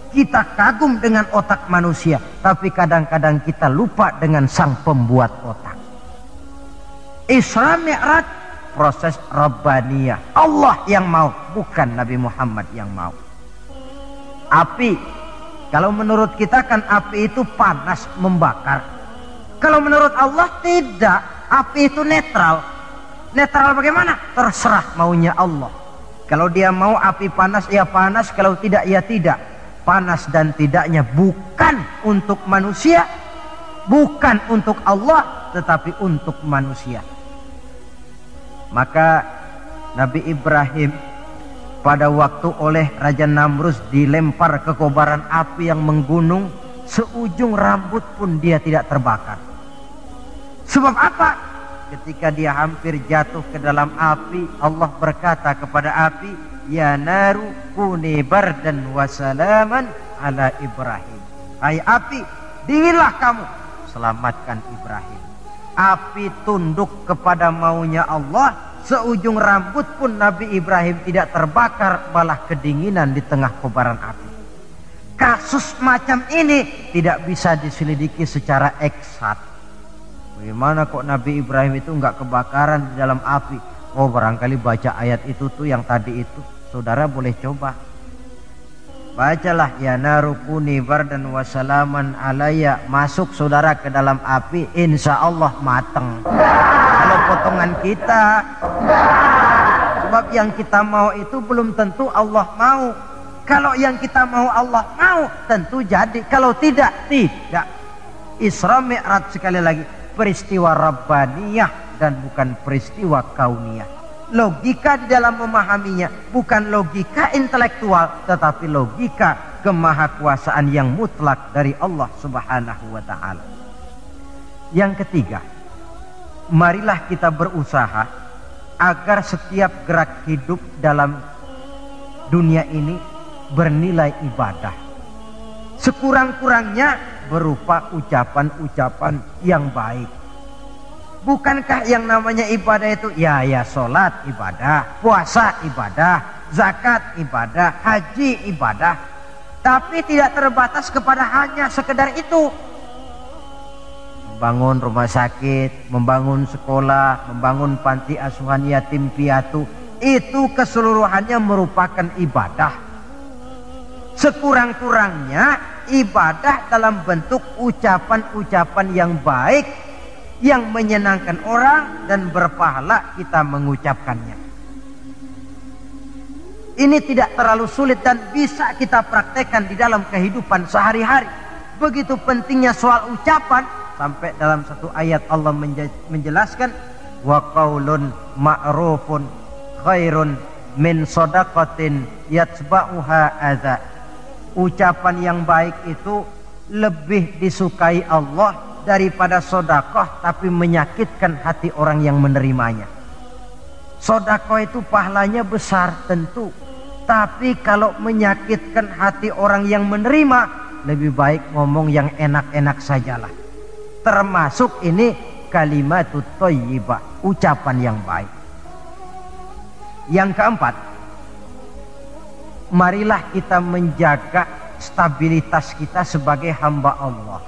Kita kagum dengan otak manusia, tapi kadang-kadang kita lupa dengan sang pembuat otak. Isra Mi'raj proses Rabbaniyah, Allah yang mau, bukan Nabi Muhammad yang mau. Api, kalau menurut kita kan api itu panas membakar. Kalau menurut Allah tidak, api itu netral. Netral bagaimana? Terserah maunya Allah. Kalau dia mau api panas, ya panas. Kalau tidak, ya tidak. Panas dan tidaknya bukan untuk manusia, bukan untuk Allah, tetapi untuk manusia. Maka Nabi Ibrahim pada waktu oleh Raja Namrus dilempar ke kobaran api yang menggunung, seujung rambut pun dia tidak terbakar. Sebab apa? ketika dia hampir jatuh ke dalam api, Allah berkata kepada api, ya naru kuni bardan wa salaman ala Ibrahim. Hai api, dinginlah kamu, selamatkan Ibrahim. Api tunduk kepada maunya Allah. Seujung rambut pun Nabi Ibrahim tidak terbakar, malah kedinginan di tengah kobaran api. Kasus macam ini tidak bisa diselidiki secara eksat. Bagaimana kok Nabi Ibrahim itu nggak kebakaran di dalam api? Oh, barangkali baca ayat itu tuh yang tadi itu. Saudara boleh coba. Bacalah, ya narukuni bardan wasalaman alaya. Masuk saudara ke dalam api, insya Allah mateng. Kalau potongan kita, sebab yang kita mau itu belum tentu Allah mau. Kalau yang kita mau Allah mau, tentu jadi. Kalau tidak, tidak. Isra Mi'raj sekali lagi peristiwa Rabbaniyah dan bukan peristiwa kauniyah. Logika di dalam memahaminya bukan logika intelektual, tetapi logika kemahakuasaan yang mutlak dari Allah Subhanahu wa ta'ala. Yang ketiga, marilah kita berusaha agar setiap gerak hidup dalam dunia ini bernilai ibadah. Sekurang-kurangnya berupa ucapan-ucapan yang baik. Bukankah yang namanya ibadah itu ya sholat ibadah, puasa ibadah, zakat ibadah, haji ibadah. Tapi tidak terbatas kepada hanya sekedar itu. Membangun rumah sakit, membangun sekolah, membangun panti asuhan yatim piatu, itu keseluruhannya merupakan ibadah. Sekurang-kurangnya ibadah dalam bentuk ucapan-ucapan yang baik, yang menyenangkan orang dan berpahala kita mengucapkannya. Ini tidak terlalu sulit dan bisa kita praktekkan di dalam kehidupan sehari-hari. Begitu pentingnya soal ucapan, sampai dalam satu ayat Allah menjelaskan, wa qaulun ma'rufun khairun min shadaqatin yatba'uha adza. Ucapan yang baik itu lebih disukai Allah daripada sodakoh tapi menyakitkan hati orang yang menerimanya. Sodakoh itu pahalanya besar tentu, tapi kalau menyakitkan hati orang yang menerima, lebih baik ngomong yang enak-enak sajalah. Termasuk ini kalimatut thayyibah, ucapan yang baik. Yang keempat, marilah kita menjaga stabilitas kita sebagai hamba Allah.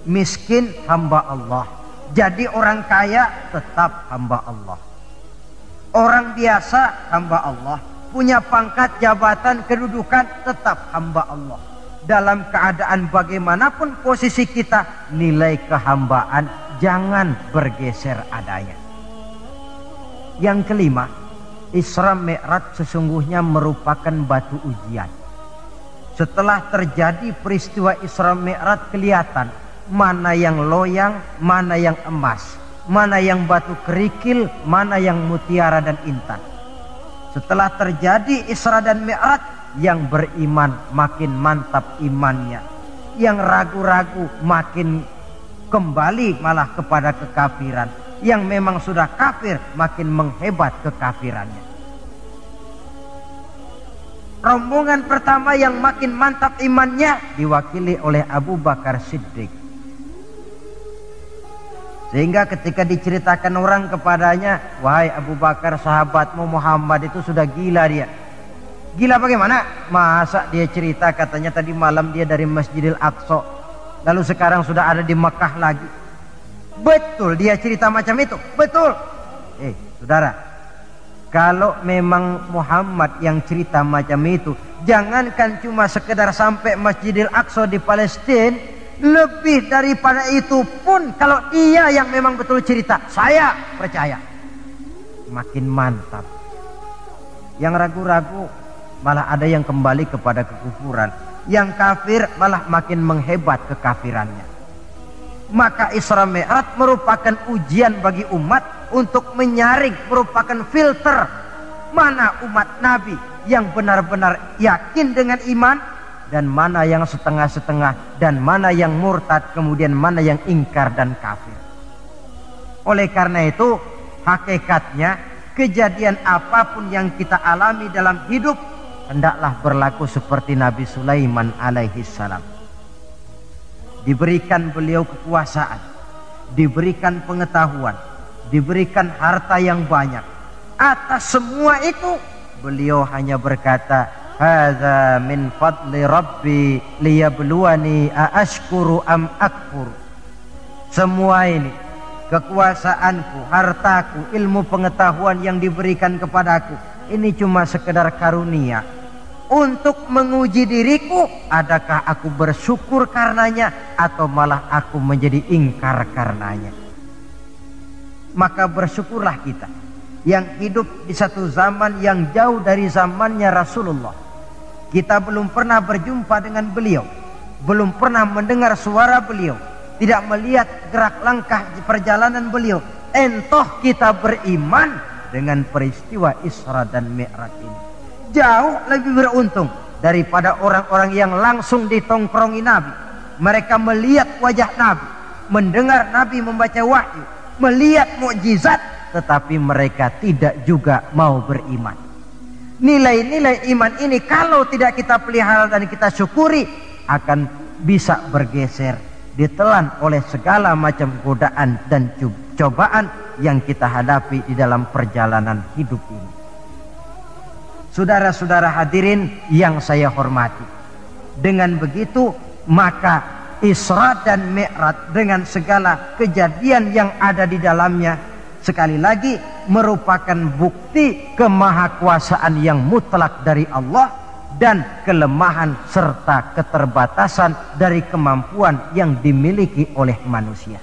Miskin hamba Allah, jadi orang kaya tetap hamba Allah. Orang biasa hamba Allah, punya pangkat, jabatan, kedudukan tetap hamba Allah. Dalam keadaan bagaimanapun posisi kita, nilai kehambaan jangan bergeser adanya. Yang kelima, Isra Mi'raj sesungguhnya merupakan batu ujian. Setelah terjadi peristiwa Isra Mi'raj, kelihatan mana yang loyang, mana yang emas, mana yang batu kerikil, mana yang mutiara dan intan. Setelah terjadi Isra dan Mi'raj, yang beriman makin mantap imannya, yang ragu-ragu makin kembali malah kepada kekafiran, yang memang sudah kafir makin menghebat kekafirannya. Rombongan pertama yang makin mantap imannya diwakili oleh Abu Bakar Siddiq. Sehingga ketika diceritakan orang kepadanya, wahai Abu Bakar, sahabatmu Muhammad itu sudah gila dia. Gila bagaimana? Masa dia cerita katanya tadi malam dia dari Masjidil Aqsa, lalu sekarang sudah ada di Mekah lagi. Betul dia cerita macam itu? Betul. Saudara, kalau memang Muhammad yang cerita macam itu, jangankan cuma sekedar sampai Masjidil Aqsa di Palestina, lebih daripada itu pun kalau dia yang memang betul cerita, saya percaya. Makin mantap. Yang ragu-ragu malah ada yang kembali kepada kekufuran. Yang kafir malah makin menghebat kekafirannya. Maka Isra Mi'raj merupakan ujian bagi umat untuk menyaring, merupakan filter mana umat Nabi yang benar-benar yakin dengan iman, dan mana yang setengah-setengah, dan mana yang murtad, kemudian mana yang ingkar dan kafir. Oleh karena itu, hakikatnya kejadian apapun yang kita alami dalam hidup hendaklah berlaku seperti Nabi Sulaiman alaihi salam. Diberikan beliau kekuasaan, diberikan pengetahuan, diberikan harta yang banyak. Atas semua itu beliau hanya berkata, hadza min fadli rabbi liyabluwani aashkuru am akfur. Semua ini, kekuasaanku, hartaku, ilmu pengetahuan yang diberikan kepadaku, ini cuma sekedar karunia untuk menguji diriku, adakah aku bersyukur karenanya atau malah aku menjadi ingkar karenanya. Maka bersyukurlah kita yang hidup di satu zaman yang jauh dari zamannya Rasulullah. Kita belum pernah berjumpa dengan beliau, belum pernah mendengar suara beliau, tidak melihat gerak langkah di perjalanan beliau. Entoh kita beriman dengan peristiwa Isra dan Mi'raj ini. Jauh lebih beruntung daripada orang-orang yang langsung ditongkrongi Nabi. Mereka melihat wajah Nabi, mendengar Nabi membaca wahyu, melihat mukjizat, tetapi mereka tidak juga mau beriman. Nilai-nilai iman ini kalau tidak kita pelihara dan kita syukuri, akan bisa bergeser, ditelan oleh segala macam godaan dan cobaan yang kita hadapi di dalam perjalanan hidup ini. Saudara-saudara hadirin yang saya hormati, dengan begitu maka Isra dan Mi'raj dengan segala kejadian yang ada di dalamnya sekali lagi merupakan bukti kemahakuasaan yang mutlak dari Allah dan kelemahan serta keterbatasan dari kemampuan yang dimiliki oleh manusia.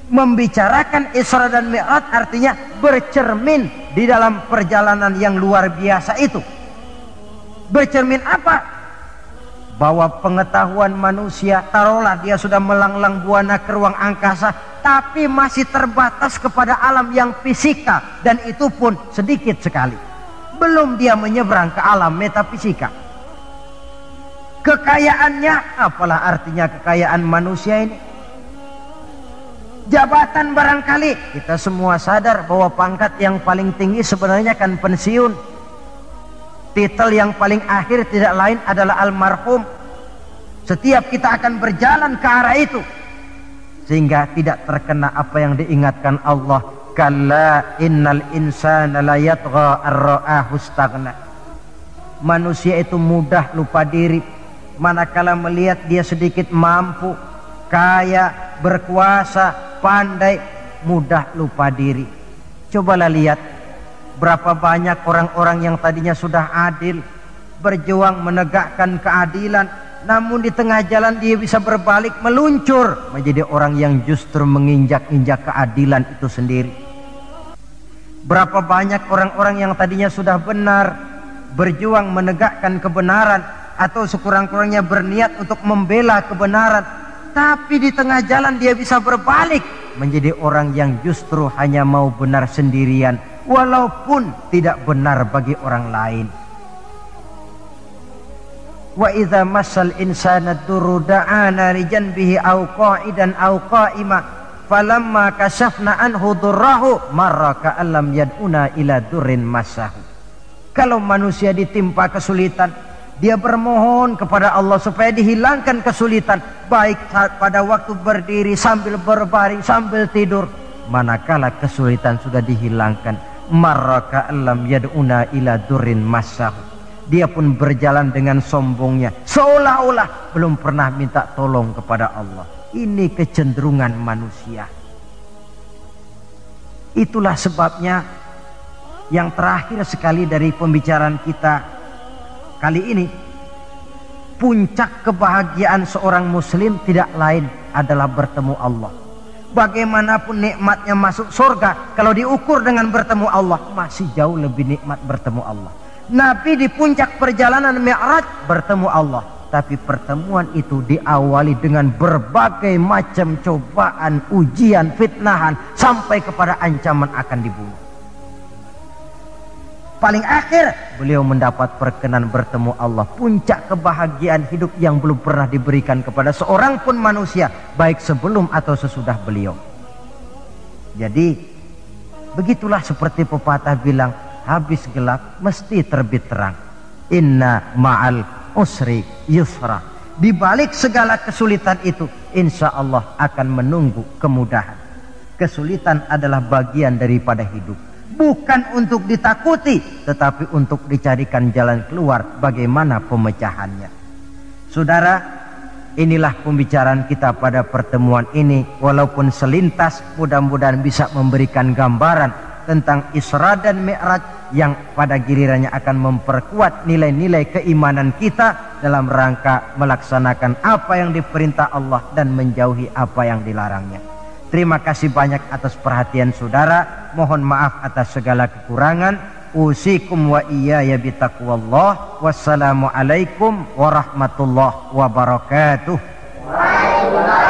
Membicarakan Isra dan Mi'raj artinya bercermin di dalam perjalanan yang luar biasa itu. Bercermin apa? Bahwa pengetahuan manusia, taruhlah dia sudah melanglang buana ke ruang angkasa, tapi masih terbatas kepada alam yang fisika, dan itu pun sedikit sekali. Belum dia menyeberang ke alam metafisika. Kekayaannya, apalah artinya kekayaan manusia ini? Jabatan barangkali, kita semua sadar bahwa pangkat yang paling tinggi sebenarnya kan pensiun. Titel yang paling akhir tidak lain adalah almarhum. Setiap kita akan berjalan ke arah itu, sehingga tidak terkena apa yang diingatkan Allah, kalla innal insana la yatgha ar-ra'ahu istaghna. Manusia itu mudah lupa diri manakala melihat dia sedikit mampu, kaya, berkuasa, pandai, mudah lupa diri. Cobalah lihat berapa banyak orang-orang yang tadinya sudah adil, berjuang menegakkan keadilan, namun di tengah jalan dia bisa berbalik, meluncur menjadi orang yang justru menginjak-injak keadilan itu sendiri. Berapa banyak orang-orang yang tadinya sudah benar, berjuang menegakkan kebenaran, atau sekurang-kurangnya berniat untuk membela kebenaran, tapi di tengah jalan dia bisa berbalik menjadi orang yang justru hanya mau benar sendirian, walaupun tidak benar bagi orang lain. Wa idza massal insana durru da'ana li janbihi aw qa'idan aw qa'ima falamma kashafna anhu durrahu marra ka'allam yad'una ila durrin massahu. Kalau manusia ditimpa kesulitan, dia bermohon kepada Allah supaya dihilangkan kesulitan, baik pada waktu berdiri, sambil berbaring, sambil tidur. Manakala kesulitan sudah dihilangkan, marra ka'allam yad'una ila durrin massahu, dia pun berjalan dengan sombongnya, seolah-olah belum pernah minta tolong kepada Allah. Ini kecenderungan manusia. Itulah sebabnya yang terakhir sekali dari pembicaraan kita kali ini, puncak kebahagiaan seorang muslim tidak lain adalah bertemu Allah. Bagaimanapun nikmatnya masuk surga, kalau diukur dengan bertemu Allah, masih jauh lebih nikmat bertemu Allah. Nabi di puncak perjalanan Mi'raj bertemu Allah, tapi pertemuan itu diawali dengan berbagai macam cobaan, ujian, fitnahan, sampai kepada ancaman akan dibunuh. Paling akhir beliau mendapat perkenan bertemu Allah, puncak kebahagiaan hidup yang belum pernah diberikan kepada seorang pun manusia, baik sebelum atau sesudah beliau. Jadi begitulah seperti pepatah bilang, habis gelap mesti terbit terang. Inna ma'al usri yusra. Di balik segala kesulitan itu, insya Allah akan menunggu kemudahan. Kesulitan adalah bagian daripada hidup, bukan untuk ditakuti, tetapi untuk dicarikan jalan keluar bagaimana pemecahannya. Saudara, inilah pembicaraan kita pada pertemuan ini. Walaupun selintas, mudah-mudahan bisa memberikan gambaran tentang Isra dan Mi'raj yang pada gilirannya akan memperkuat nilai-nilai keimanan kita dalam rangka melaksanakan apa yang diperintah Allah dan menjauhi apa yang dilarangnya. Terima kasih banyak atas perhatian saudara. Mohon maaf atas segala kekurangan. Usikum wa iyaya bitaqwallah. Wassalamualaikum warahmatullahi wabarakatuh. Waalaikumsalam.